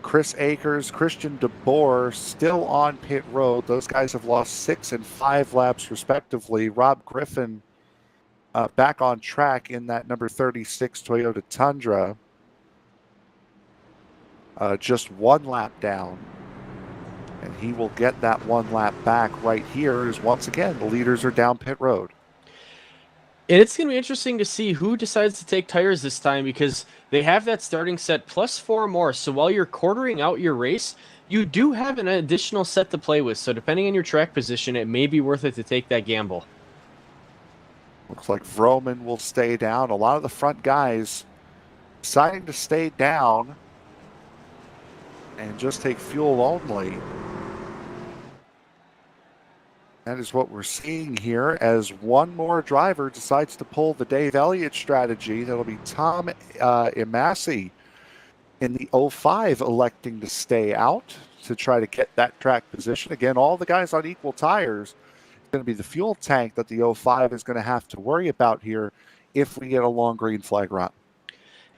Chris Akers, Christian DeBoer still on pit road. Those guys have lost 6 and 5 laps respectively. Rob Griffin back on track in that number 36 Toyota Tundra. Just 1 lap down. And he will get that 1 lap back right here as once again the leaders are down pit road. And it's going to be interesting to see who decides to take tires this time, because they have that starting set plus 4 more. So while you're quartering out your race, you do have an additional set to play with. So depending on your track position, it may be worth it to take that gamble. Looks like Vroman will stay down. A lot of the front guys deciding to stay down and just take fuel only. That is what we're seeing here as one more driver decides to pull the Dave Elliott strategy. That'll be Tom Imasi in the 05 electing to stay out to try to get that track position. Again, all the guys on equal tires. It's going to be the fuel tank that the 05 is going to have to worry about here if we get a long green flag run.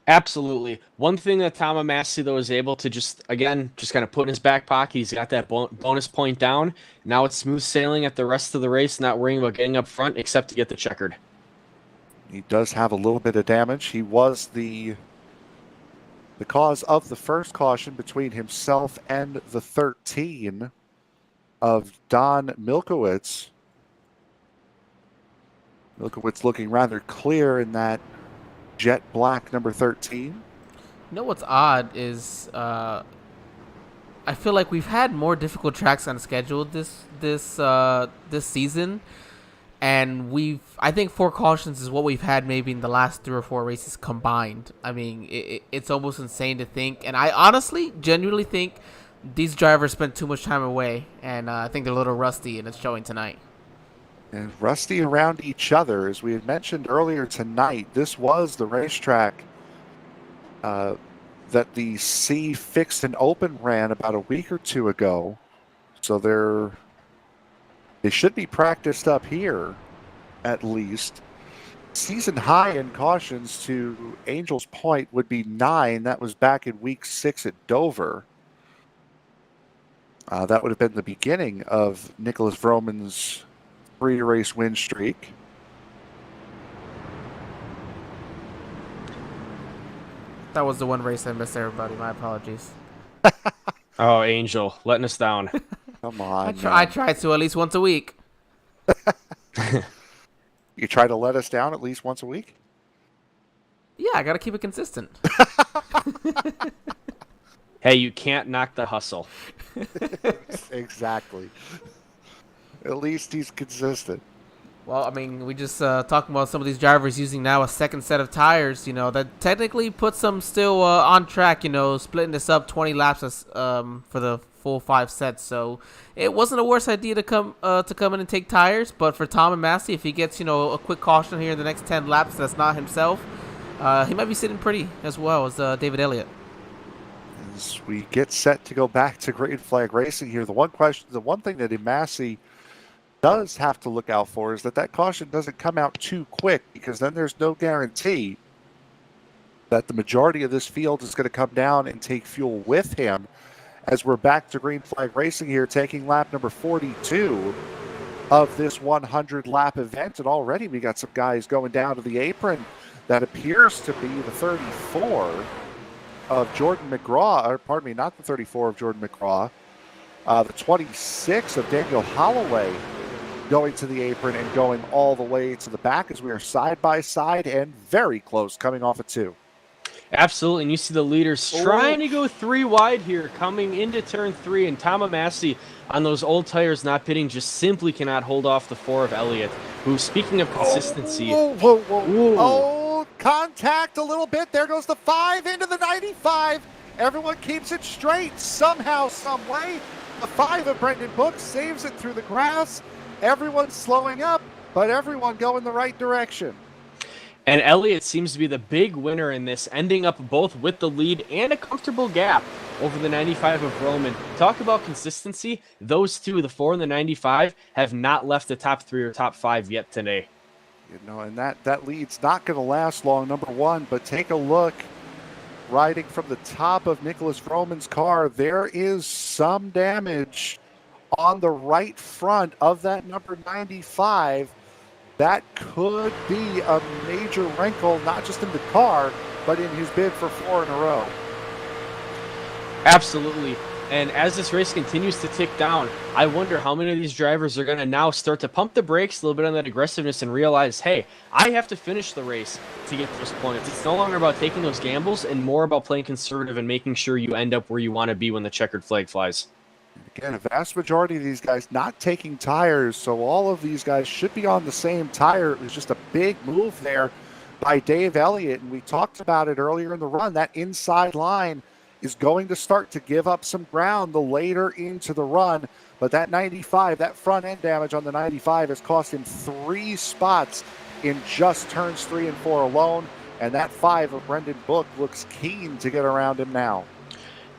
Absolutely. One thing that Tom Imasi, though, is able to just kind of put in his back pocket, he's got that bonus point down. Now it's smooth sailing at the rest of the race, not worrying about getting up front except to get the checkered. He does have a little bit of damage. He was the cause of the first caution between himself and the 13 of Don Milkowitz. Milkowitz looking rather clear in that jet black number 13. You know what's odd is I feel like we've had more difficult tracks on schedule this season, and I think 4 cautions is what we've had maybe in the last 3 or 4 races combined. I mean, it's almost insane to think, and I honestly genuinely think these drivers spent too much time away, and I think they're a little rusty, and it's showing tonight. And rusty around each other. As we had mentioned earlier tonight, this was the racetrack that the C Fixed and Open ran about a week or 2 ago. So they should be practiced up here at least. Season high in cautions to Angels Point would be 9. That was back in week 6 at Dover. That would have been the beginning of Nicholas Vroman's 3-race win streak. That was the one race I missed, everybody. My apologies. Oh, Angel, letting us down. Come on. I try to at least once a week. You try to let us down at least once a week? Yeah, I got to keep it consistent. Hey, you can't knock the hustle. Exactly. At least he's consistent. Well, I mean, we just talking about some of these drivers using now a second set of tires, that technically puts them still on track, splitting this up 20 laps for the full 5 sets. So it wasn't a worse idea to come in and take tires. But for Tom Imasi, if he gets, a quick caution here in the next 10 laps, that's not himself, he might be sitting pretty as well as David Elliott. As we get set to go back to green flag racing here, the one thing that Imasi does have to look out for is that caution doesn't come out too quick, because then there's no guarantee that the majority of this field is going to come down and take fuel with him. As we're back to green flag racing here, taking lap number 42 of this 100 lap event, and already we got some guys going down to the apron. That appears to be the 34 of Jordan McGraw, or pardon me, not the 34 of Jordan McGraw, the 26 of Daniel Holloway going to the apron and going all the way to the back as we are side by side and very close coming off of 2. Absolutely, and you see the leaders trying to go 3 wide here, coming into turn 3, and Tom Imasi on those old tires not pitting just simply cannot hold off the 4 of Elliott, who, speaking of consistency... Oh, contact a little bit. There goes the 5 into the 95. Everyone keeps it straight somehow, some way. The 5 of Brendan Book saves it through the grass. Everyone's slowing up, but everyone going the right direction. And Elliott seems to be the big winner in this, ending up both with the lead and a comfortable gap over the 95 of Roman. Talk about consistency. Those two, the 4 and the 95, have not left the top 3 or top 5 yet today. And that lead's not going to last long, number 1, but take a look riding from the top of Nicholas Vroman's car. There is some damage on the right front of that number 95. That could be a major wrinkle, not just in the car, but in his bid for 4 in a row. Absolutely. And as this race continues to tick down, I wonder how many of these drivers are going to now start to pump the brakes a little bit on that aggressiveness and realize, hey, I have to finish the race to get those points. It's no longer about taking those gambles and more about playing conservative and making sure you end up where you want to be when the checkered flag flies. Again, a vast majority of these guys not taking tires, so all of these guys should be on the same tire. It was just a big move there by Dave Elliott, and we talked about it earlier in the run. That inside line is going to start to give up some ground the later into the run, but that 95, that front end damage on the 95 has cost him 3 spots in just turns 3 and 4 alone, and that 5 of Brendan Book looks keen to get around him now.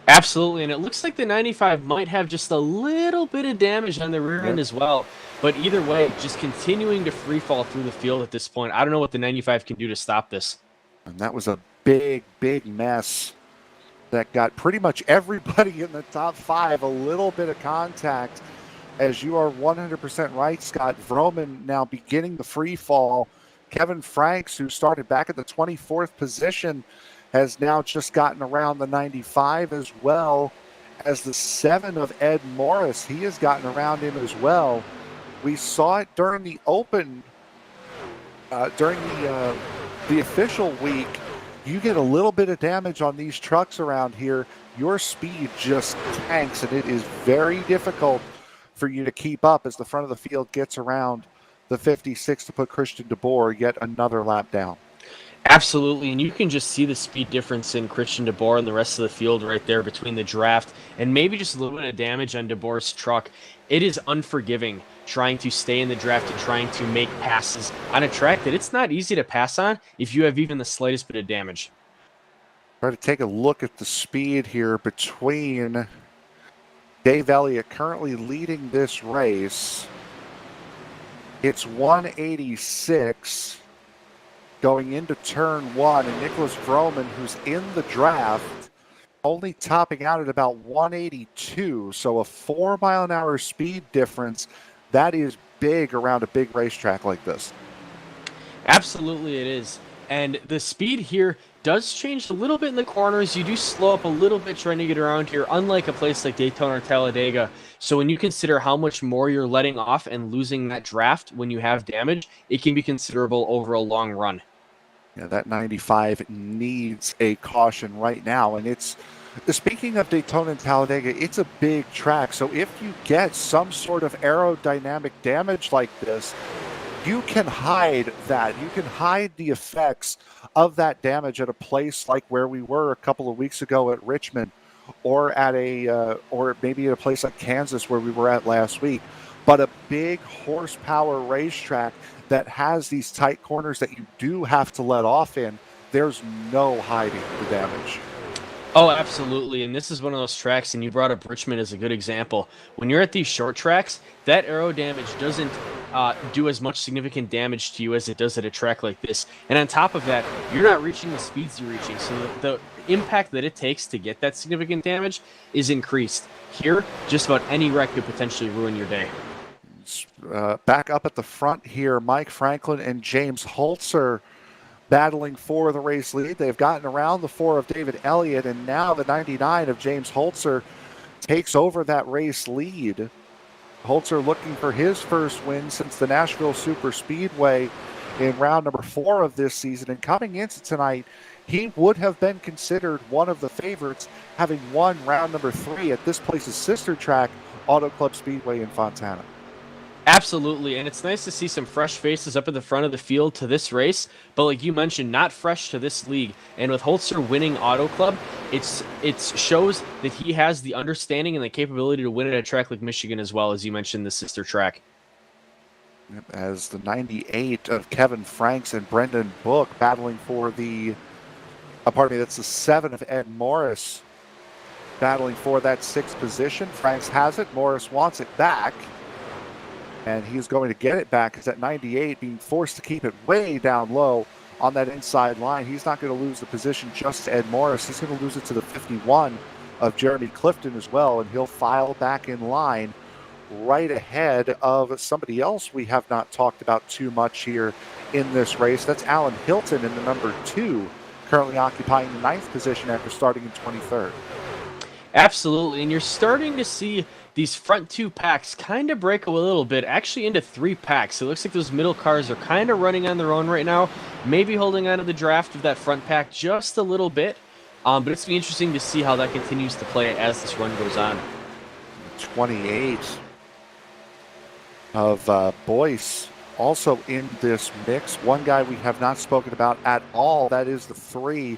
Absolutely, and it looks like the 95 might have just a little bit of damage on the rear end as well. But either way, just continuing to free fall through the field at this point. I don't know what the 95 can do to stop this. And that was a big, big mess that got pretty much everybody in the top 5 a little bit of contact. As you are 100% right, Scott, Vroman now beginning the free fall. Kevin Franks, who started back at the 24th position, has now just gotten around the 95 as well as the 7 of Ed Morris. He has gotten around him as well. We saw it during the open, during the official week. You get a little bit of damage on these trucks around here, your speed just tanks, and it is very difficult for you to keep up as the front of the field gets around the 56 to put Christian DeBoer yet another lap down. Absolutely, and you can just see the speed difference in Christian DeBoer and the rest of the field right there between the draft and maybe just a little bit of damage on DeBoer's truck. It is unforgiving trying to stay in the draft and trying to make passes on a track that it's not easy to pass on if you have even the slightest bit of damage. Try to take a look at the speed here between Dave Elliott currently leading this race. It's 186 going into turn 1, and Nicholas Vroman, who's in the draft, only topping out at about 182. So a 4-mile-an-hour speed difference. That is big around a big racetrack like this. Absolutely it is. And the speed here does change a little bit in the corners. You do slow up a little bit trying to get around here, unlike a place like Daytona or Talladega. So when you consider how much more you're letting off and losing that draft when you have damage, it can be considerable over a long run. Yeah, that 95 needs a caution right now. And it's, speaking of Daytona and Talladega, it's a big track. So if you get some sort of aerodynamic damage like this, you can hide that. You can hide the effects of that damage at a place like where we were a couple of weeks ago at Richmond, or at or maybe at a place like Kansas where we were at last week. But a big horsepower racetrack that has these tight corners that you do have to let off in, there's no hiding the damage. Oh, absolutely. And this is one of those tracks, and you brought up Richmond as a good example. When you're at these short tracks, that aero damage doesn't do as much significant damage to you as it does at a track like this. And on top of that, you're not reaching the speeds you're reaching. So the impact that it takes to get that significant damage is increased. Here, just about any wreck could potentially ruin your day. Back up at the front here, Mike Franklin and James Holzer battling for the race lead. They've gotten around the 4 of David Elliott, and now the 99 of James Holzer takes over that race lead. Holzer looking for his first win since the Nashville Super Speedway in round number 4 of this season. And coming into tonight, he would have been considered one of the favorites, having won round number 3 at this place's sister track, Auto Club Speedway in Fontana. Absolutely, and it's nice to see some fresh faces up at the front of the field to this race, but like you mentioned, not fresh to this league. And with Holzer winning Auto Club, it shows that he has the understanding and the capability to win at a track like Michigan as well, as you mentioned, the sister track. As the 98 of Kevin Franks and Brendan Book battling for the, that's the 7 of Ed Morris battling for that 6th position. Franks has it, Morris wants it back. And he's going to get it back because at 98, being forced to keep it way down low on that inside line. He's not going to lose the position just to Ed Morris. He's going to lose it to the 51 of Jeremy Clifton as well, and he'll file back in line right ahead of somebody else we have not talked about too much here in this race. That's Alan Hilton in the number 2, currently occupying the 9th position after starting in 23rd. Absolutely, and you're starting to see these front 2 packs kind of break a little bit, actually into 3 packs. It looks like those middle cars are kind of running on their own right now, maybe holding on to the draft of that front pack just a little bit, but it's going to be interesting to see how that continues to play as this run goes on. 28 of Boyce also in this mix. One guy we have not spoken about at all, that is the 3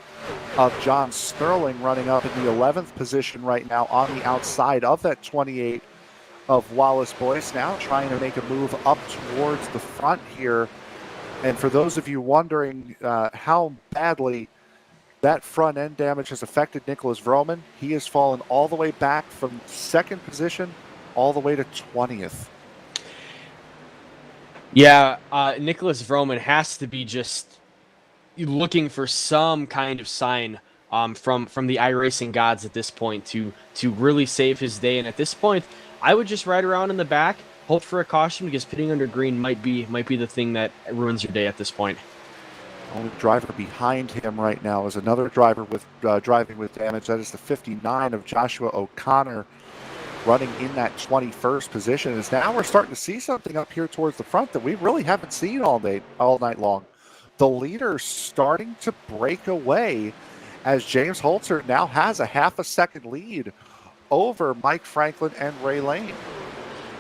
of John Sterling, running up in the 11th position right now on the outside of that 28 of Wallace Boyce, now trying to make a move up towards the front here. And for those of you wondering how badly that front end damage has affected Nicholas Vroman, he has fallen all the way back from 2nd position all the way to 20th. Yeah, Nicholas Vroman has to be just looking for some kind of sign from the iRacing gods at this point to really save his day. And at this point, I would just ride around in the back, hope for a caution, because pitting under green might be the thing that ruins your day at this point. Only driver behind him right now is another driver with driving with damage. That is the 59 of Joshua O'Connor, running in that 21st position. As now we're starting to see something up here towards the front that we really haven't seen all night long. The leader starting to break away as James Holzer now has a half a second lead over Mike Franklin and Ray Lane.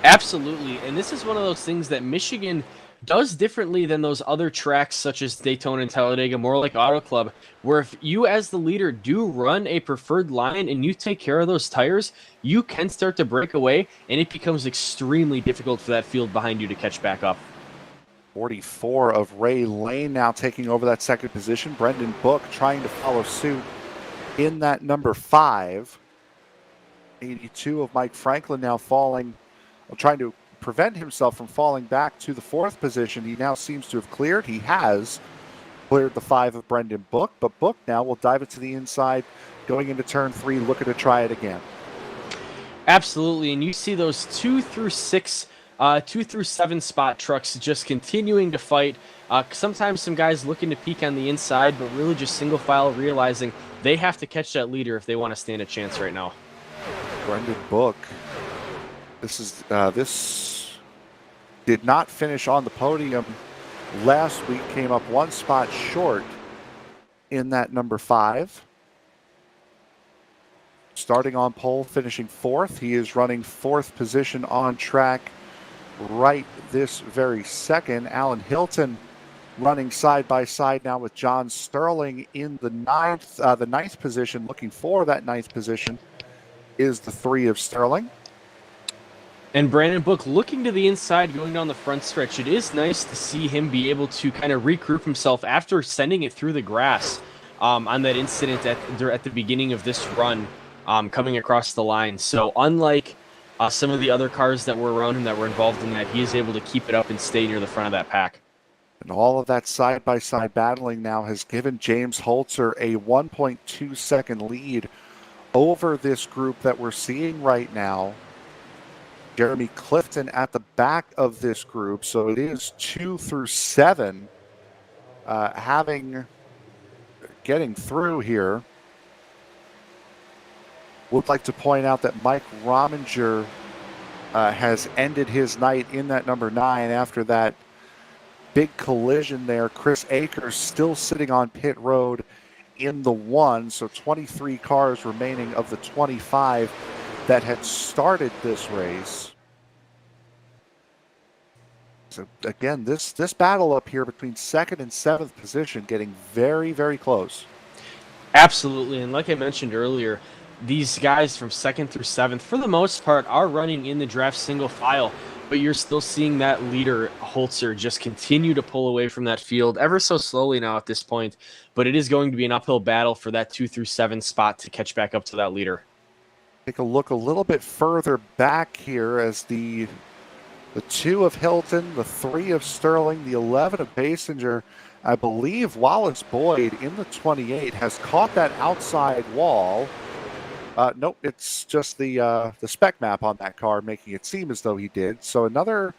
Absolutely, and this is one of those things that Michigan does differently than those other tracks such as Daytona and Talladega, more like Auto Club, where if you as the leader do run a preferred line and you take care of those tires, you can start to break away, and it becomes extremely difficult for that field behind you to catch back up. 44 of Ray Lane now taking over that 2nd position. Brendan Book trying to follow suit in that number 5. 82 of Mike Franklin now falling, trying to prevent himself from falling back to the 4th position. He now seems to have cleared. He has cleared the 5 of Brendan Book, but Book now will dive it to the inside, going into turn 3, looking to try it again. Absolutely, and you see those 2 through 7 spot trucks just continuing to fight. Sometimes some guys looking to peek on the inside, but really just single file realizing they have to catch that leader if they want to stand a chance right now. Brendan Book. This did not finish on the podium last week, came up 1 spot short in that number 5. Starting on pole, finishing 4th. He is running 4th position on track right this very second. Alan Hilton running side by side now with John Sterling in the 9th position. Looking for that 9th position is the 3 of Sterling. And Brandon Book looking to the inside, going down the front stretch. It is nice to see him be able to kind of regroup himself after sending it through the grass on that incident at the beginning of this run, coming across the line. So unlike some of the other cars that were around him that were involved in that, he is able to keep it up and stay near the front of that pack. And all of that side-by-side battling now has given James Holzer a 1.2 second lead over this group that we're seeing right now. Jeremy Clifton at the back of this group, so it is 2 through 7 getting through here. Would like to point out that Mike Rominger has ended his night in that number 9 after that big collision there. Chris Akers still sitting on pit road in the 1, so 23 cars remaining of the 25 that had started this race. So again, this battle up here between 2nd and 7th position getting very, very close. Absolutely, and like I mentioned earlier, these guys from 2nd through 7th, for the most part, are running in the draft single file, but you're still seeing that leader, Holzer, just continue to pull away from that field ever so slowly now at this point, but it is going to be an uphill battle for that 2 through 7 spot to catch back up to that leader. Take a look a little bit further back here as the The 2 of Hilton, the 3 of Sterling, the 11 of Basinger. I believe Wallace Boyd in the 28 has caught that outside wall. Nope, it's just the spec map on that car making it seem as though he did. So another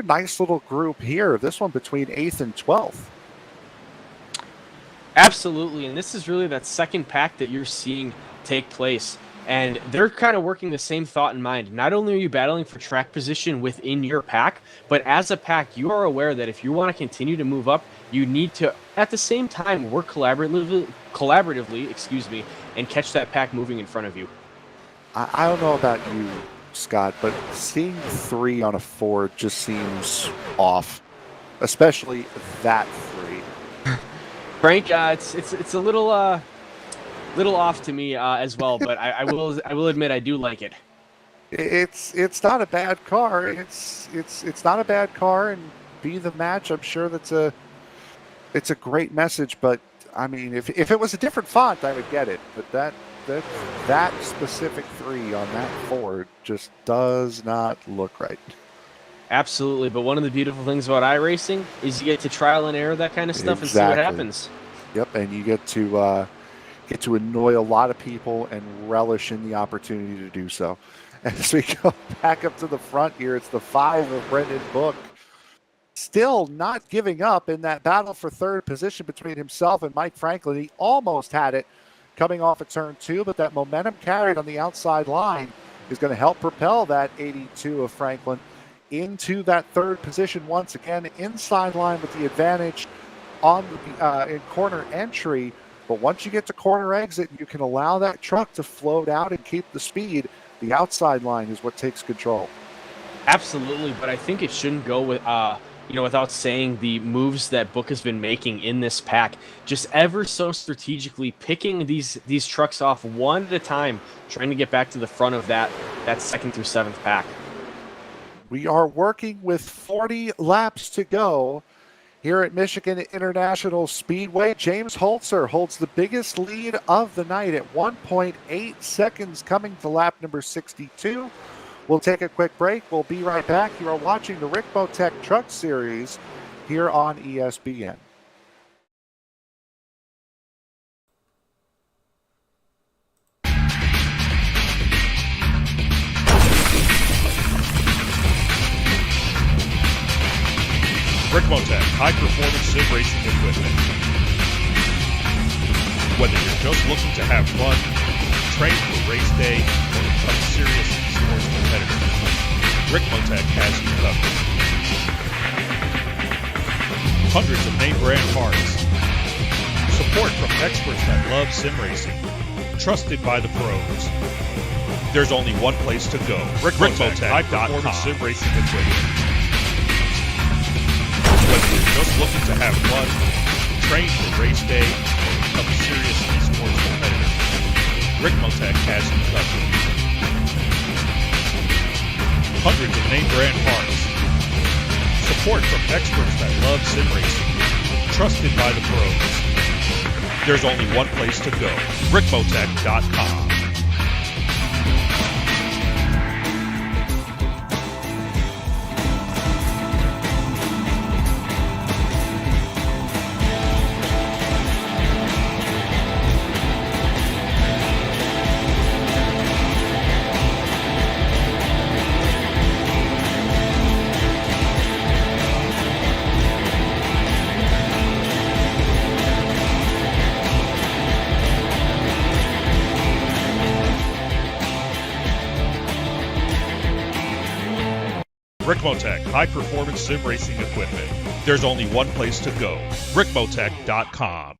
nice little group here. This one between 8th and 12th. Absolutely, and this is really that second pack that you're seeing take place. And they're kind of working the same thought in mind. Not only are you battling for track position within your pack, but as a pack, you are aware that if you want to continue to move up, you need to, at the same time, work collaboratively, and catch that pack moving in front of you. I don't know about you, Scott, but seeing 3 on a Ford just seems off, especially that 3. Frank, it's a little off to me as well, but I will admit I do like it. It's not a bad car. It's not a bad car, and be the match. I'm sure it's a great message. But I mean, if it was a different font, I would get it. But that specific 3 on that Ford just does not look right. Absolutely, but one of the beautiful things about iRacing is you get to trial and error that kind of stuff and see what happens. Yep, and you get to annoy a lot of people and relish in the opportunity to do so. As we go back up to the front here, it's the 5 of Brendan Book. Still not giving up in that battle for third position between himself and Mike Franklin. He almost had it coming off of turn 2, but that momentum carried on the outside line is going to help propel that 82 of Franklin into that third position once again, inside line with the advantage on the in corner entry. But once you get to corner exit, you can allow that truck to float out and keep the speed. The outside line is what takes control. Absolutely, but I think it shouldn't go with without saying the moves that Book has been making in this pack, just ever so strategically picking these trucks off one at a time, trying to get back to the front of that 2nd through 7th pack. We are working with 40 laps to go here at Michigan International Speedway. James Holzer holds the biggest lead of the night at 1.8 seconds coming to lap number 62. We'll take a quick break. We'll be right back. You are watching the RICMOTECH Truck Series here on ESBN. RICMOTECH, high-performance sim racing equipment. Whether you're just looking to have fun, train for race day, or become a serious esports competitor, RICMOTECH has you covered. Hundreds of name-brand parts. Support from experts that love sim racing. Trusted by the pros. There's only one place to go. RICMOTECH, high-performance sim racing equipment. Whether you're just looking to have fun, train for race day, or become a serious esports competitor, RICMOTECH has you covered. Hundreds of name-brand parts. Support from experts that love sim racing. Trusted by the pros. There's only one place to go. RICMOTECH.com. RICMOTECH, high-performance sim racing equipment. There's only one place to go. RICMOTECH.com.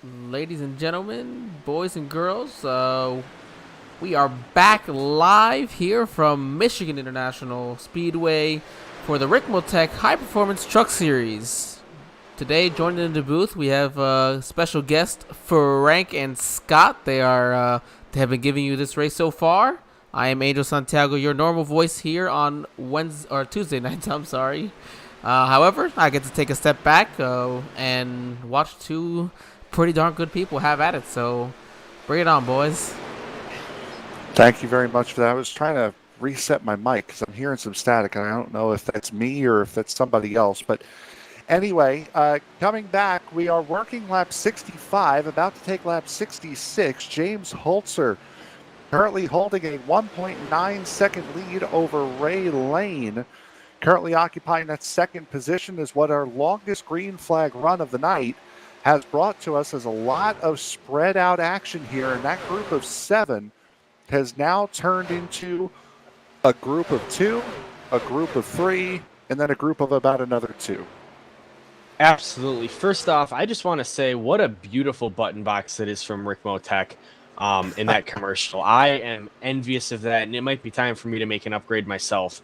Ladies and gentlemen, boys and girls, we are back live here from Michigan International Speedway for the RICMOTECH High Performance Truck Series. Today, joined in the booth, we have special guest Frank and Scott. They have been giving you this race so far. I am Angel Santiago, your normal voice here on Tuesday nights. I'm sorry. However, I get to take a step back and watch two pretty darn good people have at it. So, bring it on, boys. Thank you very much for that. I was trying to reset my mic because I'm hearing some static, and I don't know if that's me or if that's somebody else. But anyway, coming back, we are working lap 65, about to take lap 66. James Holzer currently holding a 1.9 second lead over Ray Lane. Currently occupying that second position is what our longest green flag run of the night has brought to us as a lot of spread out action here. And that group of 7 has now turned into a group of 2, a group of 3, and then a group of about another 2. Absolutely. First off, I just want to say what a beautiful button box it is from RICMOTECH in that commercial. I am envious of that, and it might be time for me to make an upgrade myself.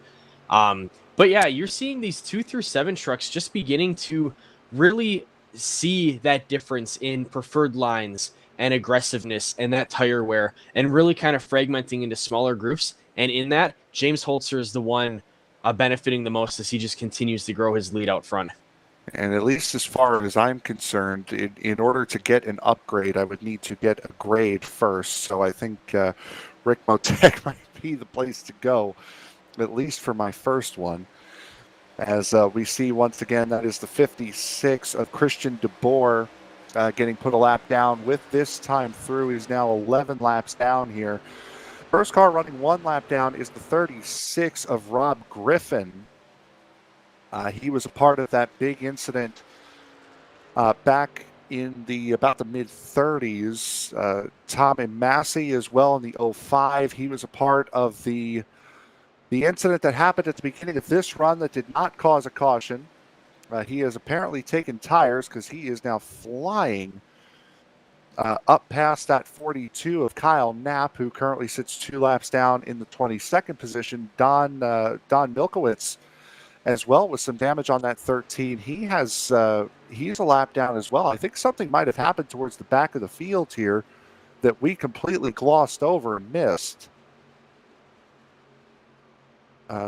But yeah, you're seeing these 2 through 7 trucks just beginning to really see that difference in preferred lines and aggressiveness and that tire wear, and really kind of fragmenting into smaller groups. And in that, James Holzer is the one benefiting the most as he just continues to grow his lead out front. And at least as far as I'm concerned, in order to get an upgrade, I would need to get a grade first. So I think RICMOTECH might be the place to go, at least for my first one. As we see once again, that is the 56 of Christian DeBoer getting put a lap down. With this time through, he's now 11 laps down here. First car running 1 lap down is the 36 of Rob Griffin. He was a part of that big incident back in about the mid-30s. Tommy Massey as well in the 05. He was a part of the incident that happened at the beginning of this run that did not cause a caution. He has apparently taken tires because he is now flying up past that 42 of Kyle Knapp, who currently sits 2 laps down in the 22nd position. Don Milkowitz as well with some damage on that 13. He's a lap down as well. I think something might have happened towards the back of the field here that we completely glossed over and missed.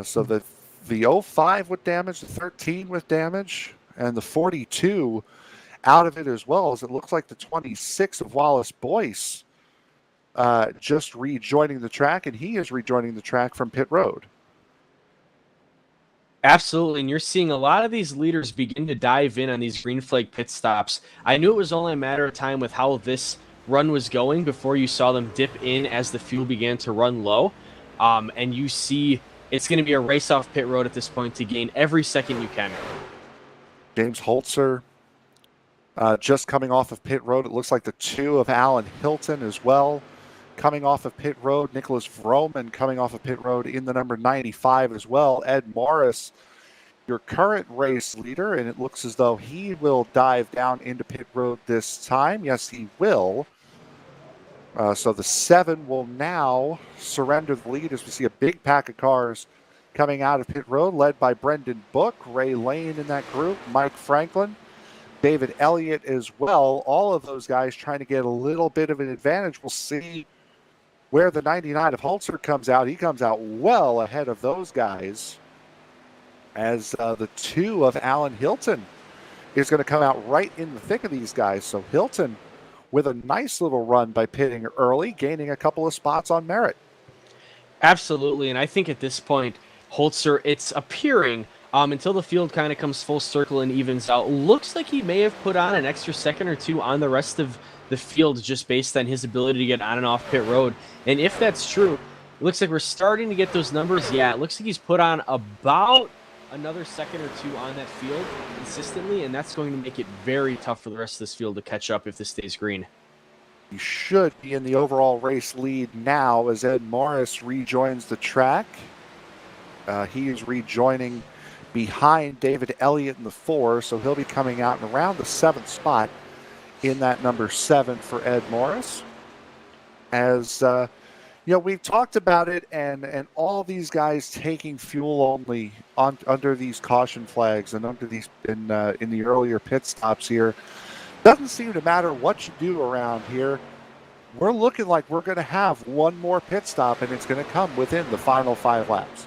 So the 05 with damage, the 13 with damage, and the 42 out of it as well, as it looks like the 26 of Wallace Boyce just rejoining the track, and he is rejoining the track from pit road. Absolutely, and you're seeing a lot of these leaders begin to dive in on these green flag pit stops. I knew it was only a matter of time with how this run was going before you saw them dip in as the fuel began to run low. And you see it's going to be a race off pit road at this point to gain every second you can. James Holzer just coming off of pit road. It looks like the 2 of Alan Hilton as well coming off of pit road. Nicholas Vroman coming off of pit road in the number 95 as well. Ed Morris, your current race leader, and it looks as though he will dive down into pit road this time. Yes, he will. So the 7 will now surrender the lead as we see a big pack of cars coming out of pit road, led by Brendan Book, Ray Lane in that group, Mike Franklin, David Elliott as well. All of those guys trying to get a little bit of an advantage. We'll see where the 99 of Holzer comes out. He comes out well ahead of those guys, as the 2 of Alan Hilton is going to come out right in the thick of these guys. So Hilton with a nice little run by pitting early, gaining a couple of spots on merit. Absolutely, and I think at this point, Holzer, it's appearing, until the field kind of comes full circle and evens out, looks like he may have put on an extra second or 2 on the rest of the field just based on his ability to get on and off pit road. And if that's true, it looks like we're starting to get those numbers. Yeah, it looks like he's put on about another second or 2 on that field consistently, and that's going to make it very tough for the rest of this field to catch up if this stays green. He should be in the overall race lead now as Ed Morris rejoins the track. He is rejoining behind David Elliott in the 4, so he'll be coming out in around the 7th spot in that number 7 for Ed Morris. As we've talked about it, and all these guys taking fuel only under these caution flags and under these in the earlier pit stops here. Doesn't seem to matter what you do around here. We're looking like we're going to have one more pit stop, and it's going to come within the final 5 laps.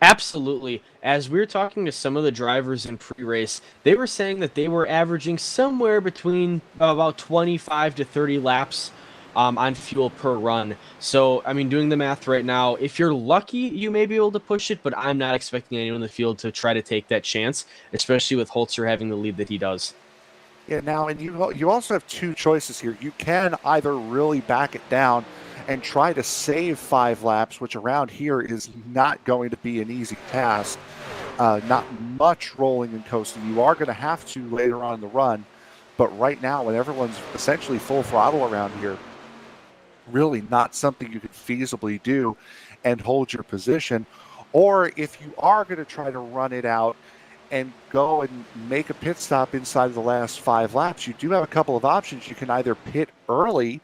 Absolutely. As we were talking to some of the drivers in pre-race, they were saying that they were averaging somewhere between about 25 to 30 laps on fuel per run. So, I mean, doing the math right now, if you're lucky, you may be able to push it, but I'm not expecting anyone in the field to try to take that chance, especially with Holzer having the lead that he does. Yeah, now, and you also have two choices here. You can either really back it down and try to save 5 laps, which around here is not going to be an easy task. Not much rolling and coasting. You are going to have to later on in the run, but right now, when everyone's essentially full throttle around here, really not something you could feasibly do and hold your position. Or if you are going to try to run it out and go and make a pit stop inside of the last 5 laps, you do have a couple of options. You can either pit early,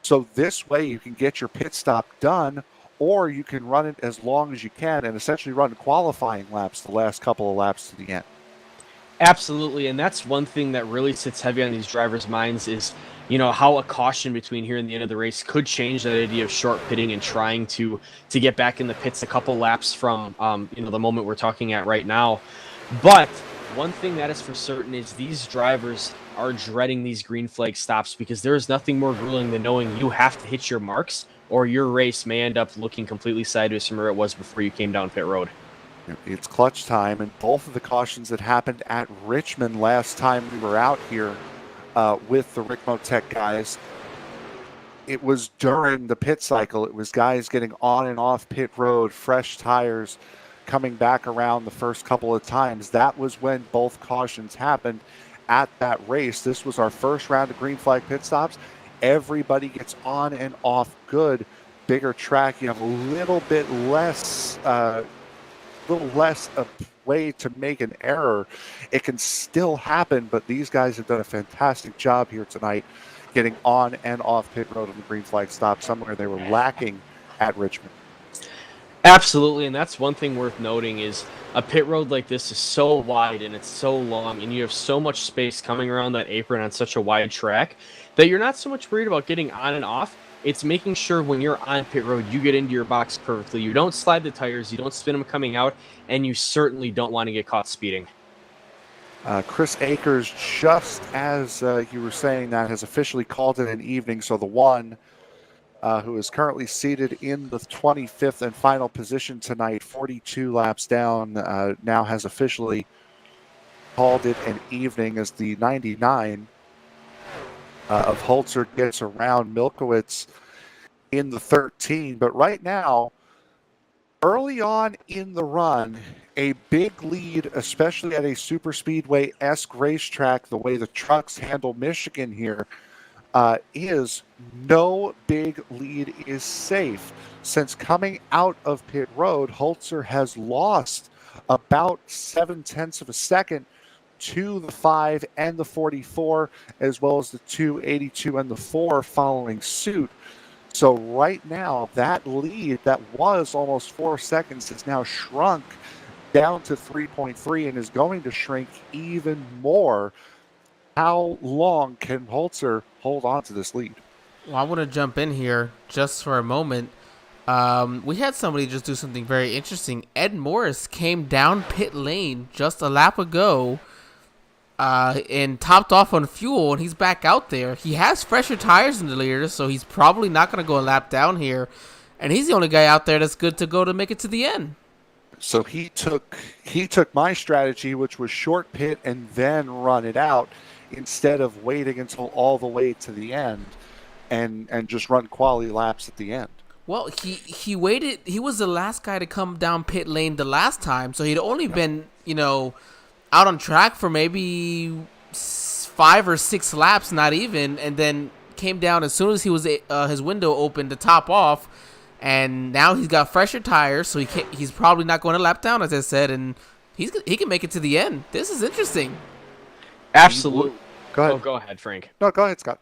so this way you can get your pit stop done, or you can run it as long as you can and essentially run qualifying laps the last couple of laps to the end. Absolutely, and that's one thing that really sits heavy on these drivers' minds is, how a caution between here and the end of the race could change that idea of short pitting and trying to get back in the pits a couple laps from, the moment we're talking at right now. But one thing that is for certain is these drivers are dreading these green flag stops because there is nothing more grueling than knowing you have to hit your marks or your race may end up looking completely sideways from where it was before you came down pit road. It's clutch time, and both of the cautions that happened at Richmond last time we were out here with the RICMOTECH guys, it was during the pit cycle. It was guys getting on and off pit road, fresh tires, coming back around the first couple of times. That was when both cautions happened at that race. This was our first round of green flag pit stops. Everybody gets on and off good. Bigger track, you have a little bit less a way to make an error. It can still happen, but these guys have done a fantastic job here tonight getting on and off pit road on the green flag stop, somewhere they were lacking at Richmond. Absolutely, and that's one thing worth noting is a pit road like this is so wide and it's so long and you have so much space coming around that apron on such a wide track that you're not so much worried about getting on and off. It's making sure when you're on pit road, you get into your box perfectly. You don't slide the tires, you don't spin them coming out, and you certainly don't want to get caught speeding. Chris Akers, just as you were saying that, has officially called it an evening. So the one who is currently seated in the 25th and final position tonight, 42 laps down, now has officially called it an evening as the 99 of Holzer gets around Milkowitz in the 13. But right now, early on in the run, a big lead, especially at a super speedway-esque racetrack, the way the trucks handle Michigan here, is no big lead is safe. Since coming out of pit road, Holzer has lost about 0.7 of a second to the 5 and the 44, as well as the 282 and the 4 following suit. So right now, that lead that was almost 4 seconds has now shrunk down to 3.3 and is going to shrink even more. How long can Holzer hold on to this lead? Well, I want to jump in here just for a moment. We had somebody just do something very interesting. Ed Morris came down pit lane just a lap ago and topped off on fuel, and he's back out there. He has fresher tires in the leader, so he's probably not going to go a lap down here. And he's the only guy out there that's good to go to make it to the end. So he took my strategy, which was short pit and then run it out, instead of waiting until all the way to the end and just run quality laps at the end. Well, he waited. He was the last guy to come down pit lane the last time, so he'd only been, out on track for maybe 5 or 6 laps, not even, and then came down as soon as he was his window opened to top off, and now he's got fresher tires, so he's probably not going to lap down, as I said, and he can make it to the end. This is interesting. Absolutely. Go ahead. Oh, go ahead, Frank. No, go ahead, Scott.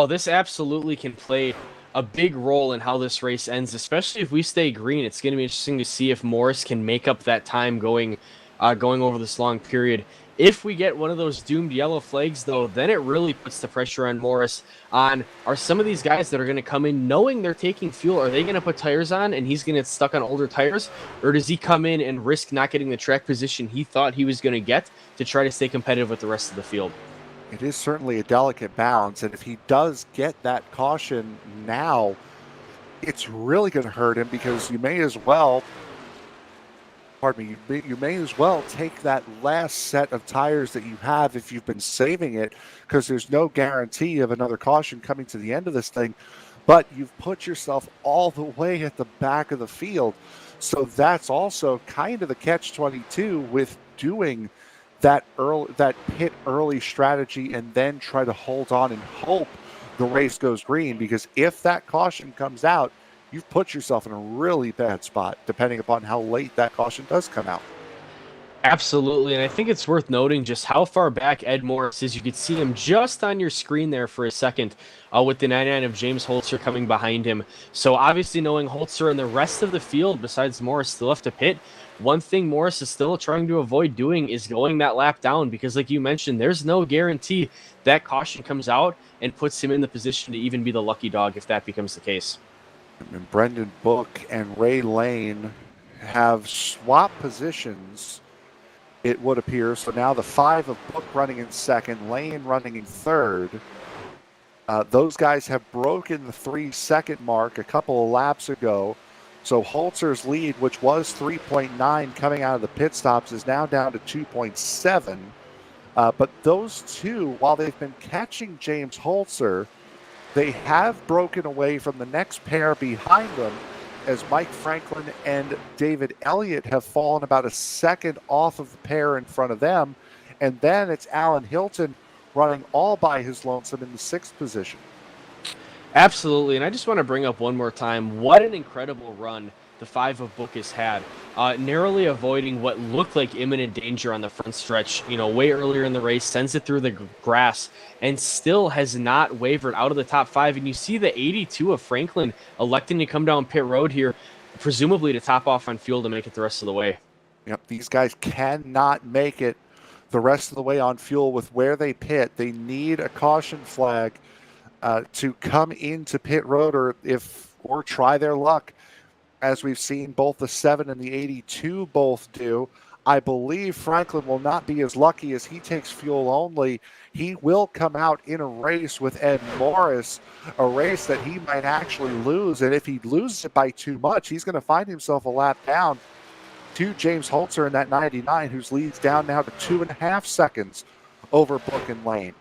This absolutely can play a big role in how this race ends, especially if we stay green. It's going to be interesting to see if Morris can make up that time going over this long period. If we get one of those doomed yellow flags, though, then it really puts the pressure on Morris. Are some of these guys that are going to come in knowing they're taking fuel, are they going to put tires on and he's going to get stuck on older tires? Or does he come in and risk not getting the track position he thought he was going to get to try to stay competitive with the rest of the field? It is certainly a delicate balance, and if he does get that caution now, it's really going to hurt him because you may as well, pardon me, you may as well take that last set of tires that you have if you've been saving it, because there's no guarantee of another caution coming to the end of this thing, but you've put yourself all the way at the back of the field. So that's also kind of the catch-22 with doing that pit early strategy and then try to hold on and hope the race goes green, because if that caution comes out, you've put yourself in a really bad spot depending upon how late that caution does come out. Absolutely, and I think it's worth noting just how far back Ed Morris is. You could see him just on your screen there for a second with the 99 of James Holzer coming behind him. So obviously knowing Holzer and the rest of the field besides Morris still have to pit, one thing Morris is still trying to avoid doing is going that lap down, because like you mentioned, there's no guarantee that caution comes out and puts him in the position to even be the lucky dog if that becomes the case. And Brendan Book and Ray Lane have swapped positions, it would appear. So now the 5 of Book running in second, Lane running in third. Those guys have broken the 3-second mark a couple of laps ago. So Holzer's lead, which was 3.9 coming out of the pit stops, is now down to 2.7. But those two, while they've been catching James Holzer, they have broken away from the next pair behind them, as Mike Franklin and David Elliott have fallen about a second off of the pair in front of them. And then it's Alan Hilton running all by his lonesome in the 6th position. Absolutely, and I just want to bring up one more time what an incredible run the 5 of Book has had, narrowly avoiding what looked like imminent danger on the front stretch, way earlier in the race, sends it through the grass, and still has not wavered out of the top 5. And you see the 82 of Franklin electing to come down pit road here, presumably to top off on fuel to make it the rest of the way. Yep, these guys cannot make it the rest of the way on fuel with where they pit. They need a caution flag to come into pit road or try their luck, as we've seen both the 7 and the 82 both do. I believe Franklin will not be as lucky as he takes fuel only. He will come out in a race with Ed Morris, a race that he might actually lose. And if he loses it by too much, he's going to find himself a lap down to James Holzer in that 99, whose leads down now to 2.5 seconds over Book and Lane.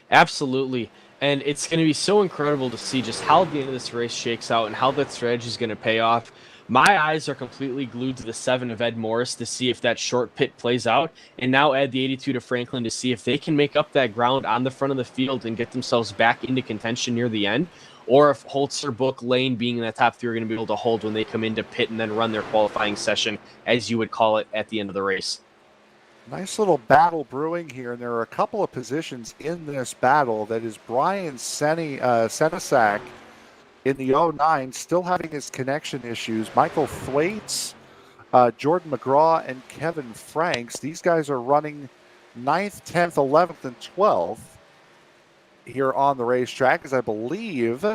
Absolutely. And it's going to be so incredible to see just how the end of this race shakes out and how that strategy is going to pay off. My eyes are completely glued to the 7 of Ed Morris to see if that short pit plays out, and now add the 82 to Franklin to see if they can make up that ground on the front of the field and get themselves back into contention near the end, or if Holzer, Book, Lane being in that top 3 are going to be able to hold when they come into pit and then run their qualifying session, as you would call it, at the end of the race. Nice little battle brewing here, and there are a couple of positions in this battle. That is Brian Senesac in the 09, still having his connection issues. Michael Thwaites, Jordan McGraw, and Kevin Franks. These guys are running 9th, 10th, 11th, and 12th here on the racetrack, as I believe,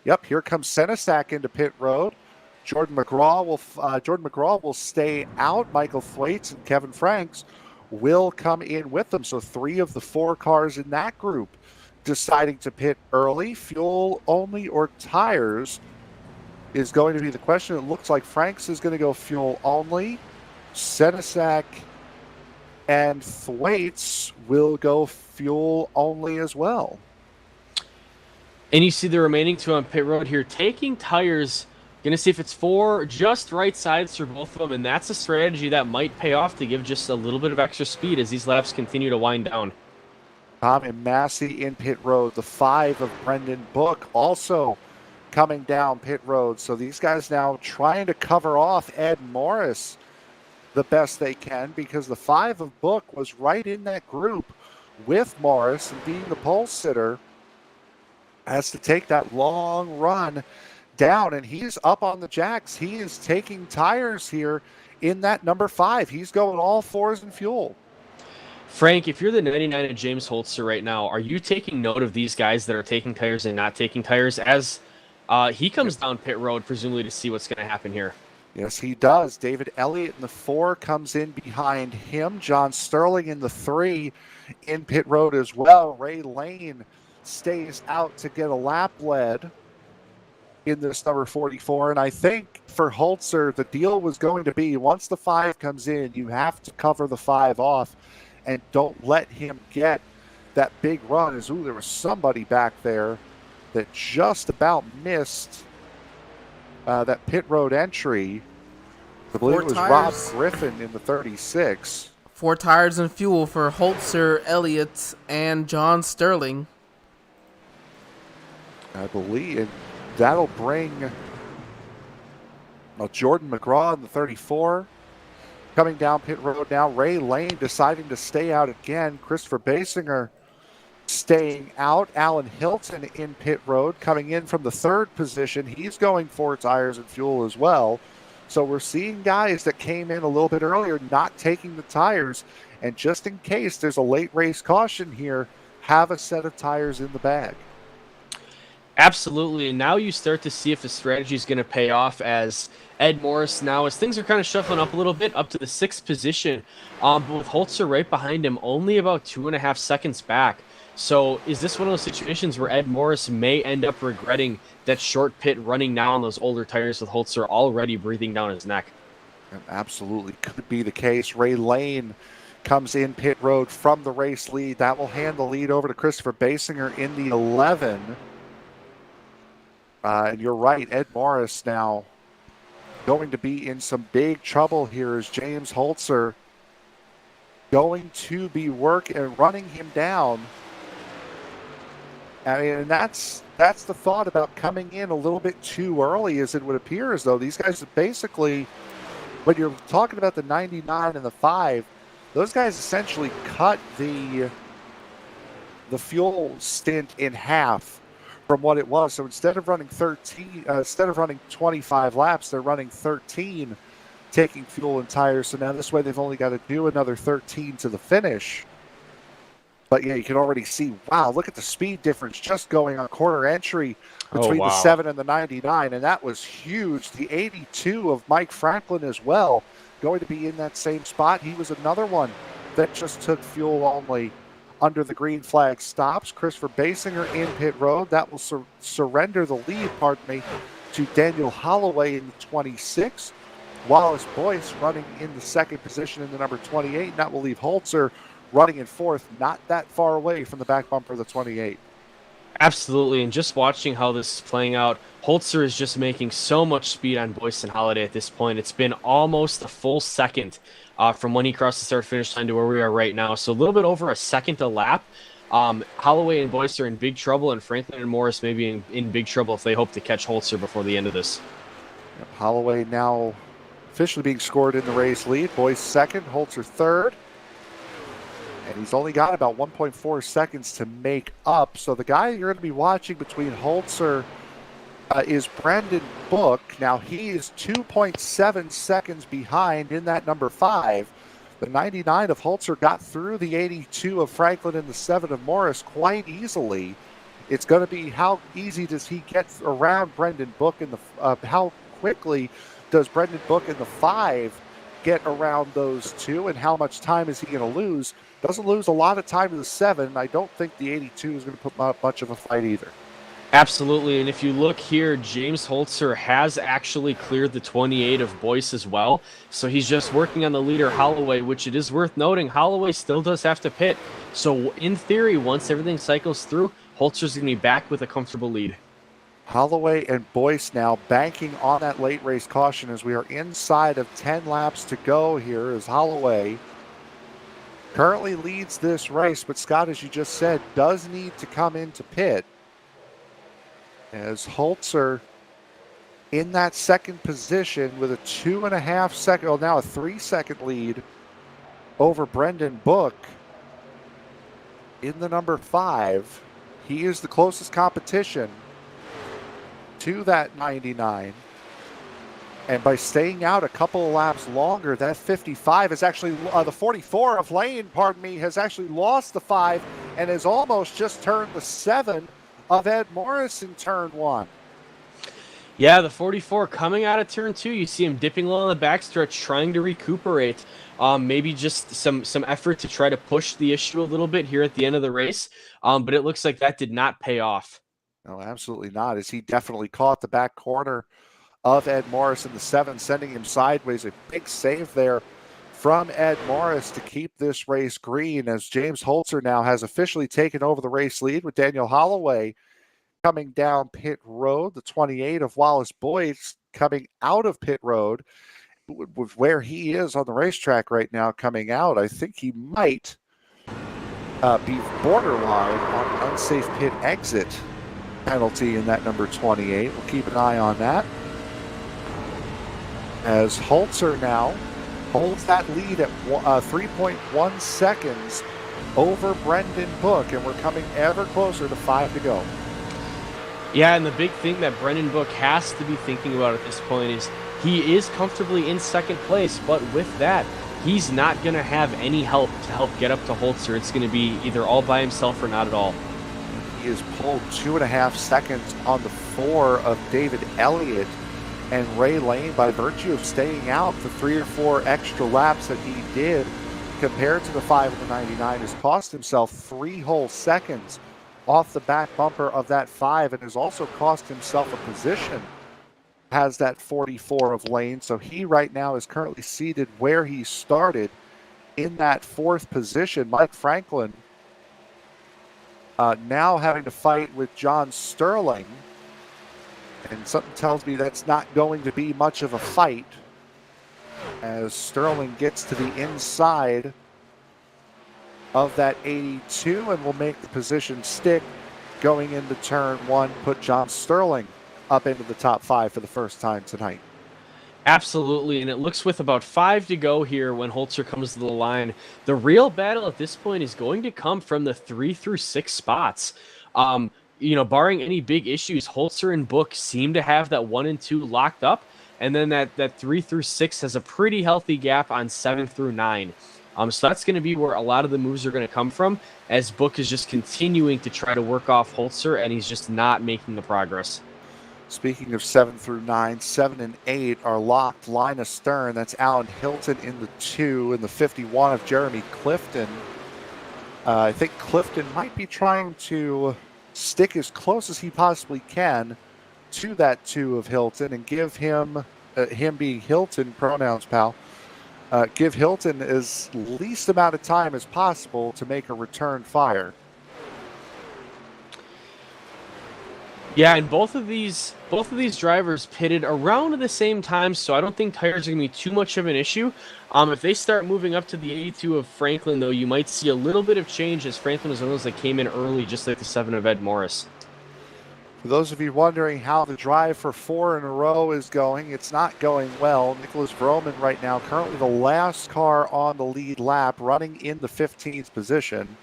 yep, here comes Senesac into pit road. Jordan McGraw will stay out. Michael Thwaites and Kevin Franks will come in with them. So 3 of the 4 cars in that group deciding to pit early. Fuel only or tires is going to be the question. It looks like Franks is going to go fuel only. Senesac and Thwaites will go fuel only as well. And you see the remaining 2 on pit road here taking tires. Going to see if it's 4 just right sides for both of them, and that's a strategy that might pay off to give just a little bit of extra speed as these laps continue to wind down. Tommy Massey in pit road. The 5 of Brendan Book also coming down pit road. So these guys now trying to cover off Ed Morris the best they can, because the 5 of Book was right in that group with Morris, and being the pole sitter has to take that long run down, and he's up on the jacks. He is taking tires here in that number 5. He's going all 4s in fuel. Frank, if you're the 99 of James Holzer right now, are you taking note of these guys that are taking tires and not taking tires as he comes down pit road, presumably to see what's going to happen here? Yes, he does. David Elliott in the 4 comes in behind him. John Sterling in the 3 in pit road as well. Ray Lane stays out to get a lap lead in this number 44. And I think for Holzer, the deal was going to be once the 5 comes in, you have to cover the 5 off and don't let him get that big run. There was somebody back there that just about missed that pit road entry. I believe it was Rob Griffin in the 36. 4 tires and fuel for Holzer, Elliott, and John Sterling. I believe, and that'll bring Jordan McGraw in the 34. Coming down pit road now, Ray Lane deciding to stay out again. Christopher Basinger staying out. Alan Hilton in pit road, coming in from the 3rd position. He's going 4 tires and fuel as well. So we're seeing guys that came in a little bit earlier not taking the tires. And just in case there's a late race caution here, have a set of tires in the bag. Absolutely, and now you start to see if the strategy is going to pay off as Ed Morris now, as things are kind of shuffling up a little bit, up to the 6th position, but with Holzer right behind him, only about 2.5 seconds back. So is this one of those situations where Ed Morris may end up regretting that short pit running now on those older tires with Holzer already breathing down his neck? It absolutely could be the case. Ray Lane comes in pit road from the race lead. That will hand the lead over to Christopher Basinger in the 11. And you're right, Ed Morris now going to be in some big trouble here as James Holzer going to be running him down. I mean, and that's the thought about coming in a little bit too early, as it would appear as though these guys basically, when you're talking about the 99 and the 5, those guys essentially cut the fuel stint in half from what it was. So instead of running 25 laps, they're running 13, taking fuel and tires. So now this way they've only got to do another 13 to the finish. But yeah, you can already see, wow, look at the speed difference just going on quarter entry between the 7 and the 99. And that was huge. The 82 of Mike Franklin as well, going to be in that same spot. He was another one that just took fuel only under the green flag stops. Christopher Basinger in pit road. That will surrender the lead, to Daniel Holloway in the 26. Wallace Boyce running in the 2nd position in the number 28. And that will leave Holzer running in 4th, not that far away from the back bumper of the 28. Absolutely, and just watching how this is playing out, Holzer is just making so much speed on Boyce and Holiday at this point. It's been almost a full second from when he crossed the start-finish line to where we are right now. So a little bit over a second a lap. Holloway and Boyce are in big trouble, and Franklin and Morris may be in big trouble if they hope to catch Holzer before the end of this. Holloway now officially being scored in the race lead. Boyce 2nd, Holzer 3rd. And he's only got about 1.4 seconds to make up. So the guy you're going to be watching between Holzer is Brendan Book. Now he is 2.7 seconds behind in that number 5. The 99 of Holzer got through the 82 of Franklin and the 7 of Morris quite easily. It's going to be how easy does he get around Brendan Book in the how quickly does Brendan Book in the 5 get around those two, and how much time is he going to lose? Doesn't lose a lot of time to the 7. I don't think the 82 is going to put much of a fight either. Absolutely, and if you look here, James Holzer has actually cleared the 28 of Boyce as well, so he's just working on the leader, Holloway, which it is worth noting, Holloway still does have to pit. So in theory, once everything cycles through, Holzer's going to be back with a comfortable lead. Holloway and Boyce now banking on that late race caution as we are inside of 10 laps to go here, as Holloway currently leads this race, but Scott, as you just said, does need to come into pit as Holzer in that 2nd position with a 2.5 second, well, now a 3-second lead over Brendan Book in the number 5. He is the closest competition to that 99. And by staying out a couple of laps longer, that 55 is actually, the 44 of Lane, has actually lost the 5 and has almost just turned the 7 of Ed Morris in turn 1. Yeah, the 44 coming out of turn 2, you see him dipping low on the backstretch, trying to recuperate. Maybe just some effort to try to push the issue a little bit here at the end of the race. But it looks like that did not pay off. No, absolutely not, as he definitely caught the back corner of Ed Morris in the 7, sending him sideways. A big save there from Ed Morris to keep this race green, as James Holzer now has officially taken over the race lead, with Daniel Holloway coming down pit road. The 28 of Wallace Boyd coming out of pit road. With where he is on the racetrack right now coming out, I think he might be borderline on an unsafe pit exit penalty in that number 28. We'll keep an eye on that, as Holzer now holds that lead at 3.1 seconds over Brendan Book, and we're coming ever closer to 5 to go. Yeah, and the big thing that Brendan Book has to be thinking about at this point is he is comfortably in second place, but with that, he's not going to have any help to help get up to Holzer. It's going to be either all by himself or not at all. He is pulled 2.5 seconds on the 4 of David Elliott and Ray Lane by virtue of staying out the 3 or 4 extra laps that he did compared to the 5 of the 99. Has cost himself 3 whole seconds off the back bumper of that 5, and has also cost himself a position, has that 44 of Lane. So he right now is currently seated where he started in that 4th position. Mike Franklin now having to fight with John Sterling, and something tells me that's not going to be much of a fight, as Sterling gets to the inside of that 82 and will make the position stick going into turn 1, put John Sterling up into the top 5 for the first time tonight. Absolutely, and it looks with about 5 to go here when Holzer comes to the line. The real battle at this point is going to come from the 3 through 6 spots. Barring any big issues, Holzer and Book seem to have that 1 and 2 locked up, and then that 3 through 6 has a pretty healthy gap on 7 through 9. So that's going to be where a lot of the moves are going to come from, as Book is just continuing to try to work off Holzer, and he's just not making the progress. Speaking of 7 through 9, 7 and 8 are locked line astern. That's Alan Hilton in the 2, and the 51 of Jeremy Clifton. I think Clifton might be trying to stick as close as he possibly can to that 2 of Hilton and give him, him being Hilton, pronouns pal, give Hilton as least amount of time as possible to make a return fire. Yeah, and both of these drivers pitted around at the same time, so I don't think tires are going to be too much of an issue. If they start moving up to the 82 of Franklin, though, you might see a little bit of change, as Franklin was one of those that came in early, just like the 7 of Ed Morris. For those of you wondering how the drive for 4 in a row is going, it's not going well. Nicholas Vroman right now, currently the last car on the lead lap, running in the 15th position.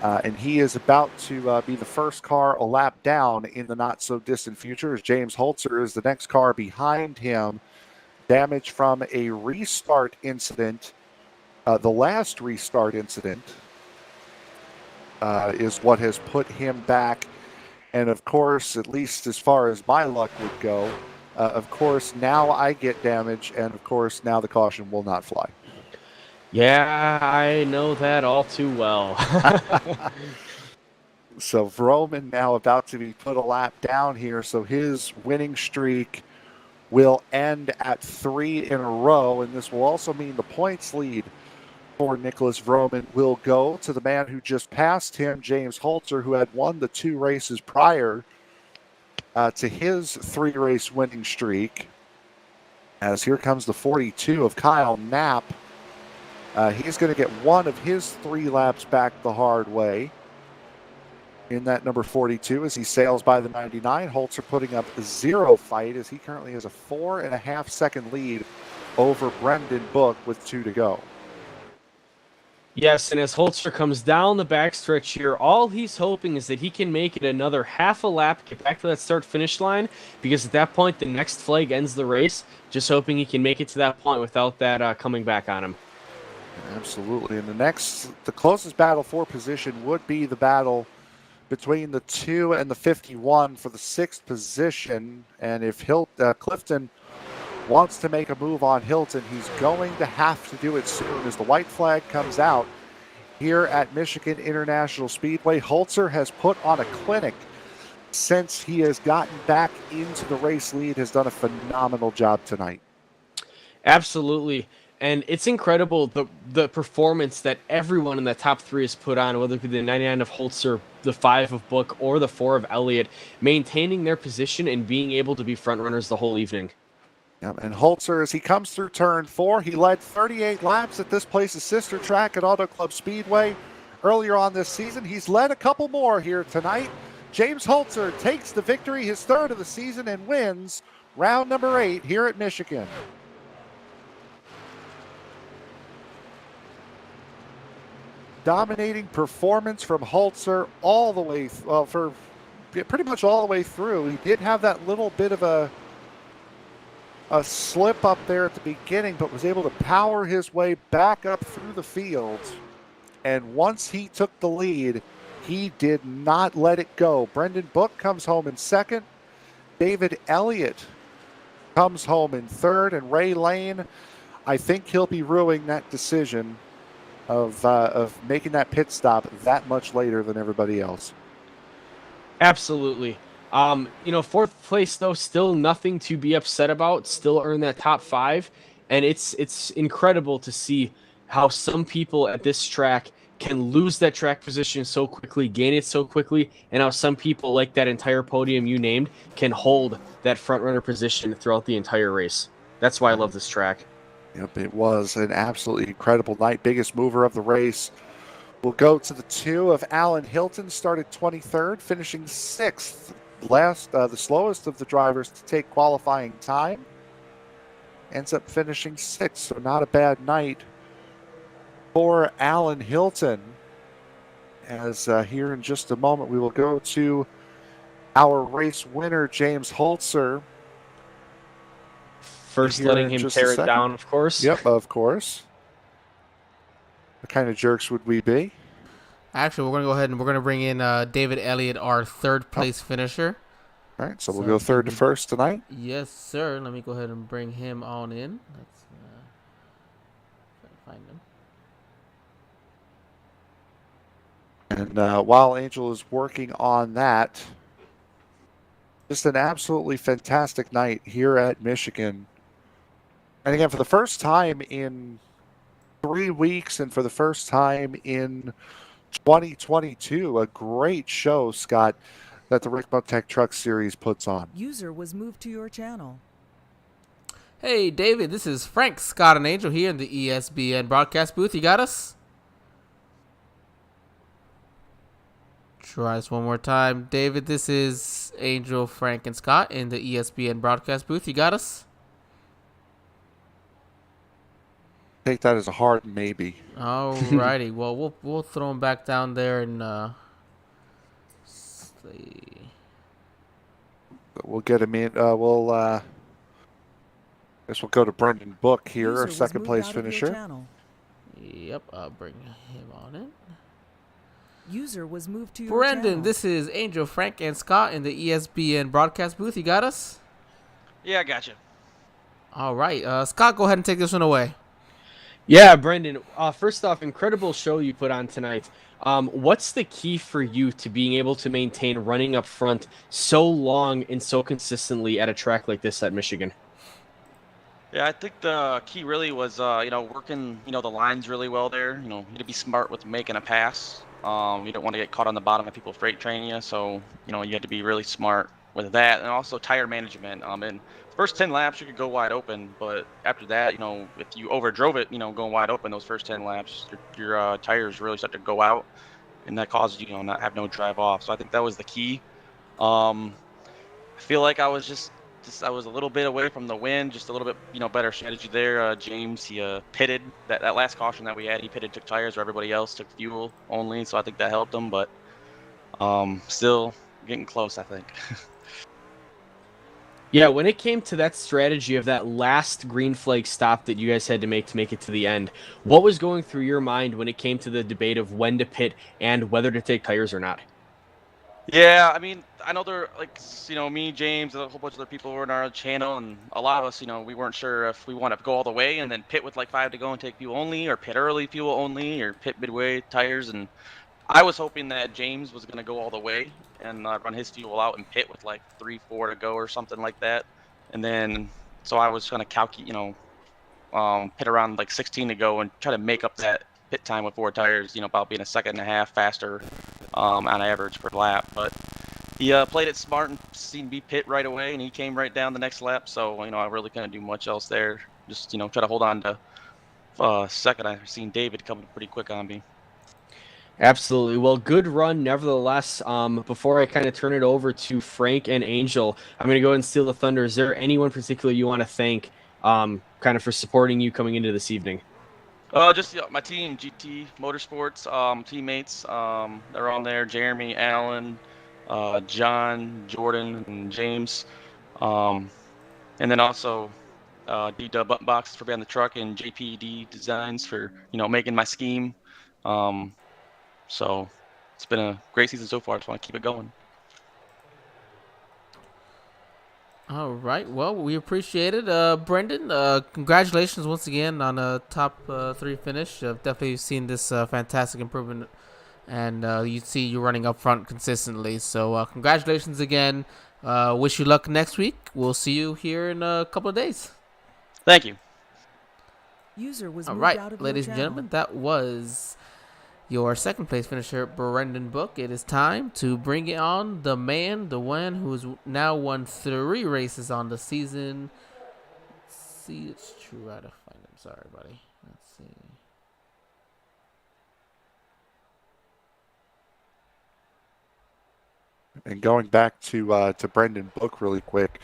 And he is about to be the first car a lap down in the not-so-distant future, as James Holzer is the next car behind him. Damage from a restart incident. The last restart incident is what has put him back. And, of course, at least as far as my luck would go, of course, now I get damage, and, of course, now the caution will not fly. Yeah, I know that all too well. So Vroman now about to be put a lap down here, so his winning streak will end at 3 in a row, and this will also mean the points lead for Nicholas Vroman will go to the man who just passed him, James Holzer, who had won the 2 races prior to his 3-race winning streak. As here comes the 42 of Kyle Knapp. He's going to get one of his 3 laps back the hard way in that number 42 as he sails by the 99. Holzer putting up 0 fight, as he currently has a 4.5 second lead over Brendan Book with 2 to go. Yes, and as Holzer comes down the backstretch here, all he's hoping is that he can make it another half a lap, get back to that start-finish line, because at that point, the next flag ends the race. Just hoping he can make it to that point without that coming back on him. Absolutely. And the closest battle for position would be the battle between the 2 and the 51 for the 6th position. And if Clifton wants to make a move on Hilton, he's going to have to do it soon as the white flag comes out here at Michigan International Speedway. Holzer has put on a clinic since he has gotten back into the race lead, has done a phenomenal job tonight. Absolutely. And it's incredible the performance that everyone in the top 3 has put on, whether it be the 99 of Holzer, the 5 of Book, or the 4 of Elliott, maintaining their position and being able to be front runners the whole evening. Yep, and Holzer, as he comes through turn 4, he led 38 laps at this place's sister track at Auto Club Speedway earlier on this season. He's led a couple more here tonight. James Holzer takes the victory, his 3rd of the season, and wins round number 8 here at Michigan. Dominating performance from Holzer all the way, for pretty much all the way through. He did have that little bit of a slip up there at the beginning, but was able to power his way back up through the field. And once he took the lead, he did not let it go. Brendan Book comes home in 2nd. David Elliott comes home in 3rd. And Ray Lane, I think he'll be ruining that decision of making that pit stop that much later than everybody else. Absolutely. 4th place, though, still nothing to be upset about. Still earn that top 5. And it's incredible to see how some people at this track can lose that track position so quickly, gain it so quickly, and how some people, like that entire podium you named, can hold that front runner position throughout the entire race. That's why I love this track. Yep, it was an absolutely incredible night. Biggest mover of the race. We'll go to the 2 of Alan Hilton, started 23rd, finishing 6th. The slowest of the drivers to take qualifying time. Ends up finishing 6th, so not a bad night for Alan Hilton. As here in just a moment, we will go to our race winner, James Holzer. First letting him tear it down, of course. Yep, of course. What kind of jerks would we be? Actually, we're going to go ahead and we're going to bring in David Elliott, our 3rd place finisher. All right, so we'll go 3rd to 1st tonight. Yes, sir. Let me go ahead and bring him on in. Let's try to find him. And while Angel is working on that, just an absolutely fantastic night here at Michigan. And again, for the first time in 3 weeks and for the first time in 2022, a great show, Scott, that the RICMOTECH Truck Series puts on. User was moved to your channel. Hey, David, this is Frank, Scott, and Angel here in the ESBN broadcast booth. You got us? Try this one more time. David, this is Angel, Frank, and Scott in the ESBN broadcast booth. You got us? Take that as a hard maybe. Alrighty. Well, we'll throw him back down there and see. We'll get him in. Guess we'll go to Brendan Book here, our 2nd place finisher. Yep, I'll bring him on in. User was moved to your Brendan, channel. this is Angel, Frank, and Scott in the ESBN broadcast booth. You got us? Yeah, I got you. All right. Scott, go ahead and take this one away. Yeah, Brendan, first off, incredible show you put on tonight. What's the key for you to being able to maintain running up front so long and so consistently at a track like this at Michigan? Yeah, I think the key really was, working, the lines really well there. You had to be smart with making a pass. You don't want to get caught on the bottom of people freight training you. So, you had to be really smart with that. And also tire management. In first 10 laps, you could go wide open. But after that, if you overdrove it, going wide open those first 10 laps, your tires really start to go out. And that causes you, not have no drive off. So I think that was the key. I feel like I was I was a little bit away from the win, just a little bit, better strategy there. James, he pitted that last caution that we had. He pitted, took tires, where everybody else took fuel only. So I think that helped him, but still getting close, I think. Yeah, when it came to that strategy of that last green flag stop that you guys had to make it to the end, what was going through your mind when it came to the debate of when to pit and whether to take tires or not? Yeah, I mean, I know they're like, me, James, and a whole bunch of other people were on our channel, and a lot of us, we weren't sure if we want to go all the way and then pit with like 5 to go and take fuel only, or pit early fuel only, or pit midway tires. And I was hoping that James was going to go all the way and run his fuel out and pit with like 3, 4 to go or something like that. And then, so I was going to calculate, pit around like 16 to go and try to make up that pit time with 4 tires, about being a second and a half faster on average per lap. But he played it smart and seen me pit right away, and he came right down the next lap. So, I really couldn't do much else there. Just, try to hold on to second. I've seen David coming pretty quick on me. Absolutely. Well, good run, nevertheless. Before I kind of turn it over to Frank and Angel, I'm going to go ahead and steal the thunder. Is there anyone particular you want to thank kind of for supporting you coming into this evening? Just my team, GT Motorsports, teammates. They're on there: Jeremy, Allen, John, Jordan, and James. And then also D-Dub Button Box for being the truck, and JPD Designs for making my scheme. So it's been a great season so far. I just want to keep it going. All right. Well, we appreciate it. Brendan, congratulations once again on a top 3 finish. I've definitely seen this fantastic improvement, and you see you running up front consistently. So congratulations again. Wish you luck next week. We'll see you here in a couple of days. Thank you. User was All moved right, out of ladies your and channel. gentlemen, that was your second place finisher, Brendan Book. It is time to bring it on the man, the one who has now won 3 races on the season. Let's see, it's true. I had to find him. Sorry, buddy. Let's see. And going back to Brendan Book really quick,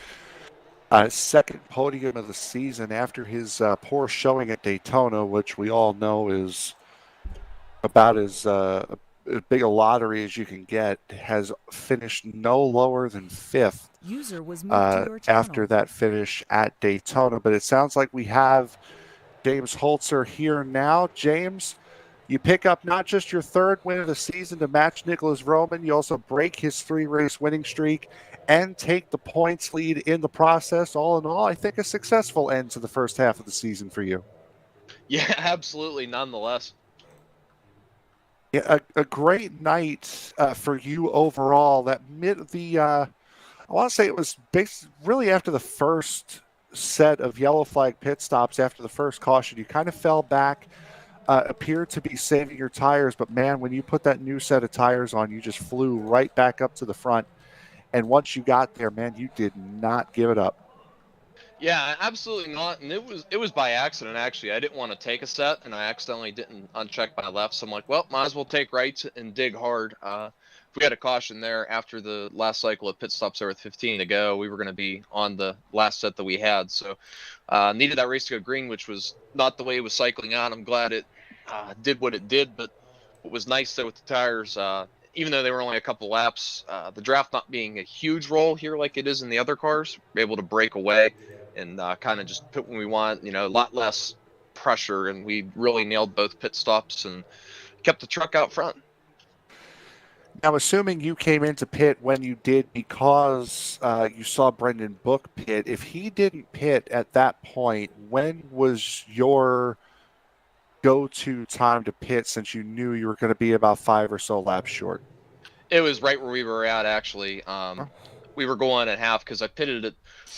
second podium of the season after his poor showing at Daytona, which we all know is about as big a lottery as you can get, has finished no lower than 5th User was moved to your channel. after that finish at Daytona. But it sounds like we have James Holzer here now. James, you pick up not just your 3rd win of the season to match Nicholas Roman, you also break his 3-race winning streak and take the points lead in the process. All in all, I think a successful end to the first half of the season for you. Yeah, absolutely. Nonetheless. Yeah, a great night for you overall. That I want to say it was really after the first set of yellow flag pit stops after the first caution. You kind of fell back, appeared to be saving your tires, but man, when you put that new set of tires on, you just flew right back up to the front. And once you got there, man, you did not give it up. Yeah, absolutely not. And it was by accident, actually. I didn't want to take a set, and I accidentally didn't uncheck my left. So I'm like, well, might as well take right and dig hard. If we had a caution there after the last cycle of pit stops there with 15 to go, we were going to be on the last set that we had. So needed that race to go green, which was not the way it was cycling out. I'm glad it did what it did. But what was nice, though, with the tires, even though they were only a couple laps, the draft not being a huge role here like it is in the other cars, we're able to break away and kind of just put when we want, a lot less pressure, and we really nailed both pit stops and kept the truck out front. Now, assuming you came into pit when you did because you saw Brendan Book pit, if he didn't pit at that point, when was your go-to time to pit since you knew you were going to be about 5 or so laps short? It was right where we were at, actually. We were going at half because I pitted at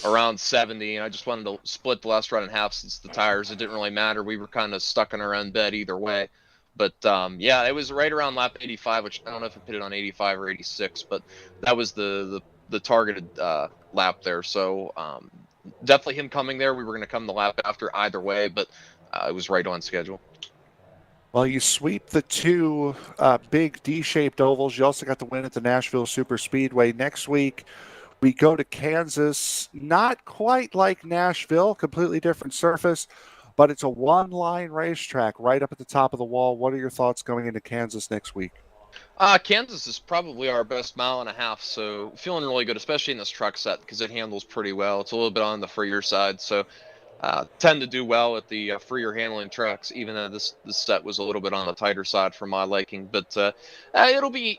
around 70, and I just wanted to split the last run in half since the tires. It didn't really matter. We were kind of stuck in our own bed either way. But, yeah, it was right around lap 85, which I don't know if I pitted on 85 or 86, but that was the targeted lap there. So definitely him coming there. We were going to come the lap after either way, but it was right on schedule. Well, you sweep the 2 big D-shaped ovals. You also got the win at the Nashville Super Speedway. Next week, we go to Kansas. Not quite like Nashville, completely different surface, but it's a one-line racetrack right up at the top of the wall. What are your thoughts going into Kansas next week? Kansas is probably our best mile and a half, so feeling really good, especially in this truck set because it handles pretty well. It's a little bit on the freer side, so tend to do well at the freer handling trucks, even though this set was a little bit on the tighter side for my liking. But it'll be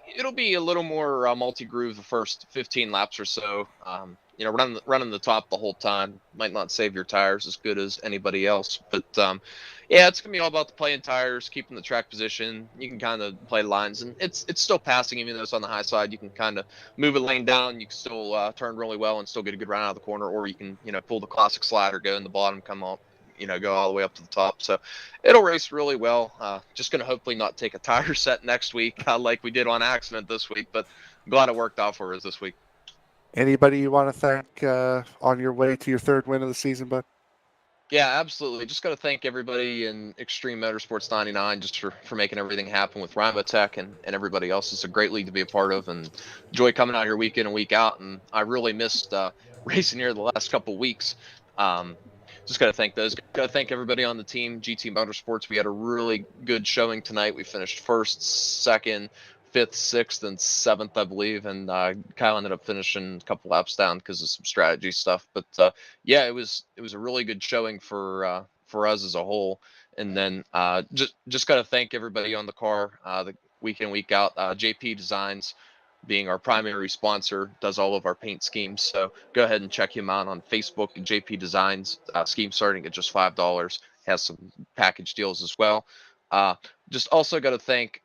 a little more multi-groove the first 15 laps or so. Running the top the whole time might not save your tires as good as anybody else, but yeah, it's gonna be all about the playing tires, keeping the track position. You can kind of play lines, and it's still passing, even though it's on the high side. You can kind of move a lane down. You can still turn really well and still get a good run out of the corner, or you can pull the classic slider, go in the bottom, come up, go all the way up to the top. So it'll race really well. Just gonna hopefully not take a tire set next week like we did on accident this week, but I'm glad it worked out for us this week. Anybody you want to thank on your way to your third win of the season, bud? Yeah, absolutely. Just got to thank everybody in Extreme Motorsports 99 just for making everything happen with RICMOTECH and everybody else. It's a great league to be a part of, and enjoy coming out here week in and week out. And I really missed racing here the last couple weeks. Just got to thank those. Got to thank everybody on the team, GT Motorsports. We had a really good showing tonight. We finished first, second, fifth, sixth, and seventh, I believe, and Kyle ended up finishing a couple laps down because of some strategy stuff. But yeah, it was a really good showing for us as a whole. And then just got to thank everybody on the car, the week in, week out. JP Designs, being our primary sponsor, does all of our paint schemes. So go ahead and check him out on Facebook. JP Designs, scheme starting at just $5. Has some package deals as well. Just also got to thank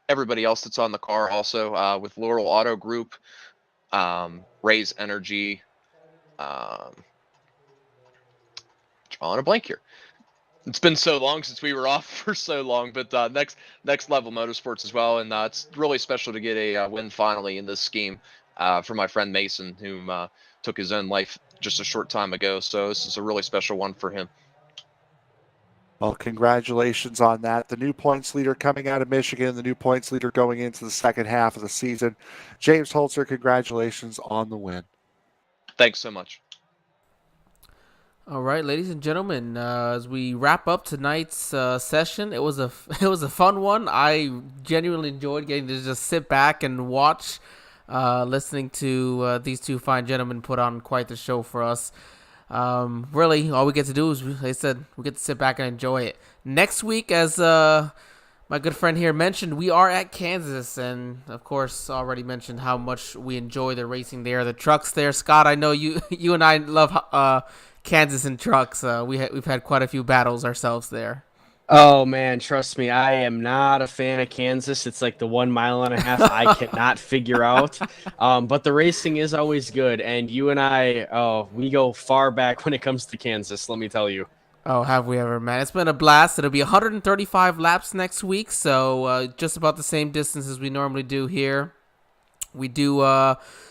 everybody else that's on the car also, with Laurel Auto Group, Raise Energy, drawing a blank here. It's been so long since we were off for so long, but next level motorsports as well. And it's really special to get a win finally in this scheme for my friend Mason, whom took his own life just a short time ago. So this is a really special one for him. Well, congratulations on that. The new points leader coming out of Michigan, the new points leader going into the second half of the season. James Holzer, congratulations on the win. Thanks so much. All right, ladies and gentlemen, as we wrap up tonight's session, it was a fun one. I genuinely enjoyed getting to just sit back and watch, listening to these two fine gentlemen put on quite the show for us. Really, all we get to do is, like I said, we get to sit back and enjoy it. Next week, as my good friend here mentioned, we are at Kansas, and of course, already mentioned how much we enjoy the racing there, the trucks there. Scott, I know you and I love Kansas and trucks. We've had quite a few battles ourselves there. Oh man, trust me, I am not a fan of Kansas. It's like the 1.5 miles I cannot figure out. But the racing is always good, and you and I, we go far back when it comes to Kansas, let me tell you. Oh, have we ever, man? It's been a blast. It'll be 135 laps next week, so just about the same distance as we normally do here. We do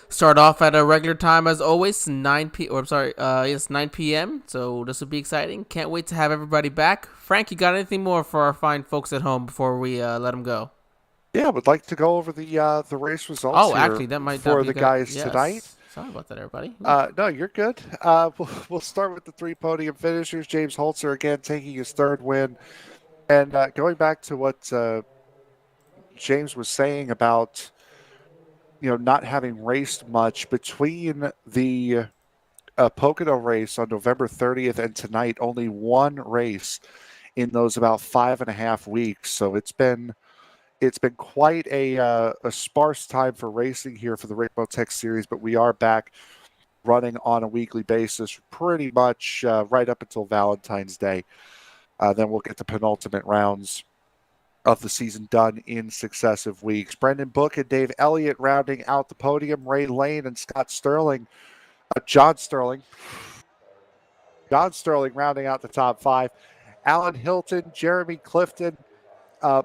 start off at a regular time as always, 9 p.m. So this will be exciting. Can't wait to have everybody back. Frank, you got anything more for our fine folks at home before we let them go? Yeah, would like to go over the race results. Oh, actually, that might for be the good. guys Yes. tonight. Sorry about that, everybody. No, you're good. We'll start with the three podium finishers. James Holzer again taking his third win, and going back to what James was saying about not having raced much between the Pocono race on November 30th and tonight. Only one race in those about 5.5 weeks. So it's been quite a sparse time for racing here for the RICMOTECH series, but we are back running on a weekly basis pretty much right up until Valentine's Day. Then we'll get the penultimate rounds of the season done in successive weeks. Brendan Book and Dave Elliott rounding out the podium. Ray Lane and John Sterling rounding out the top five. Alan Hilton, Jeremy Clifton,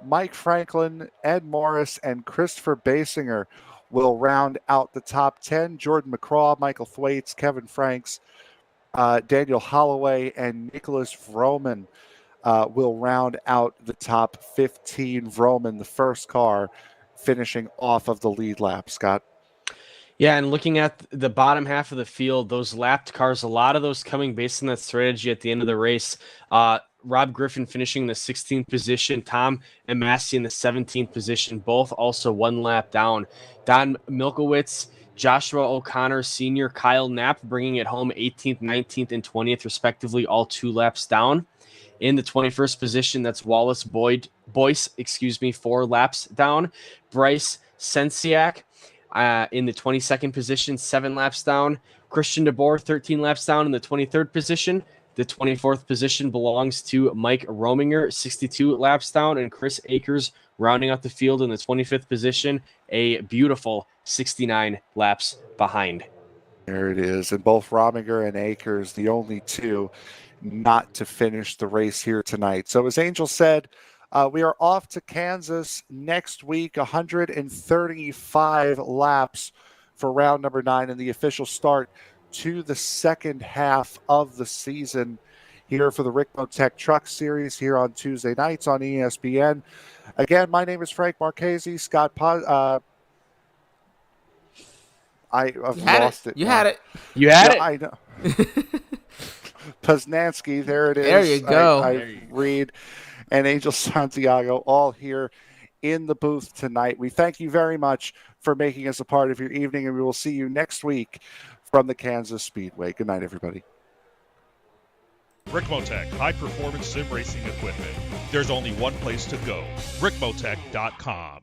Mike Franklin, Ed Morris, and Christopher Basinger will round out the top 10. Jordan McCraw, Michael Thwaites, Kevin Franks, Daniel Holloway, and Nicholas Vroman will round out the top 15. Vroman, the first car, finishing off of the lead lap. Scott? Yeah, and looking at the bottom half of the field, those lapped cars, a lot of those coming based on that strategy at the end of the race. Rob Griffin finishing in the 16th position. Tom and Massey in the 17th position, both also 1 lap down. Don Milkowitz, Joshua O'Connor Sr., Kyle Knapp bringing it home 18th, 19th, and 20th, respectively, all 2 laps down. In the 21st position, that's Wallace Boyce, 4 laps down. Bryce Sensiak in the 22nd position, 7 laps down. Christian DeBoer, 13 laps down in the 23rd position. The 24th position belongs to Mike Rominger, 62 laps down, and Chris Akers rounding out the field in the 25th position, a beautiful 69 laps behind. There it is. And both Rominger and Akers, the only 2 not to finish the race here tonight. So as Angel said, we are off to Kansas next week, 135 laps for round number 9 and the official start to the second half of the season here for the RICMOTECH Truck Series here on Tuesday nights on ESBN. Again, my name is Frank Marchese. Scott I've lost it. You had it. You had it. I know. Poznansky, there it is. There you go. I read. And Angel Santiago all here in the booth tonight. We thank you very much for making us a part of your evening, and we will see you next week from the Kansas Speedway. Good night, everybody. RICMOTECH, high-performance sim racing equipment. There's only one place to go, RICMOTECH.com.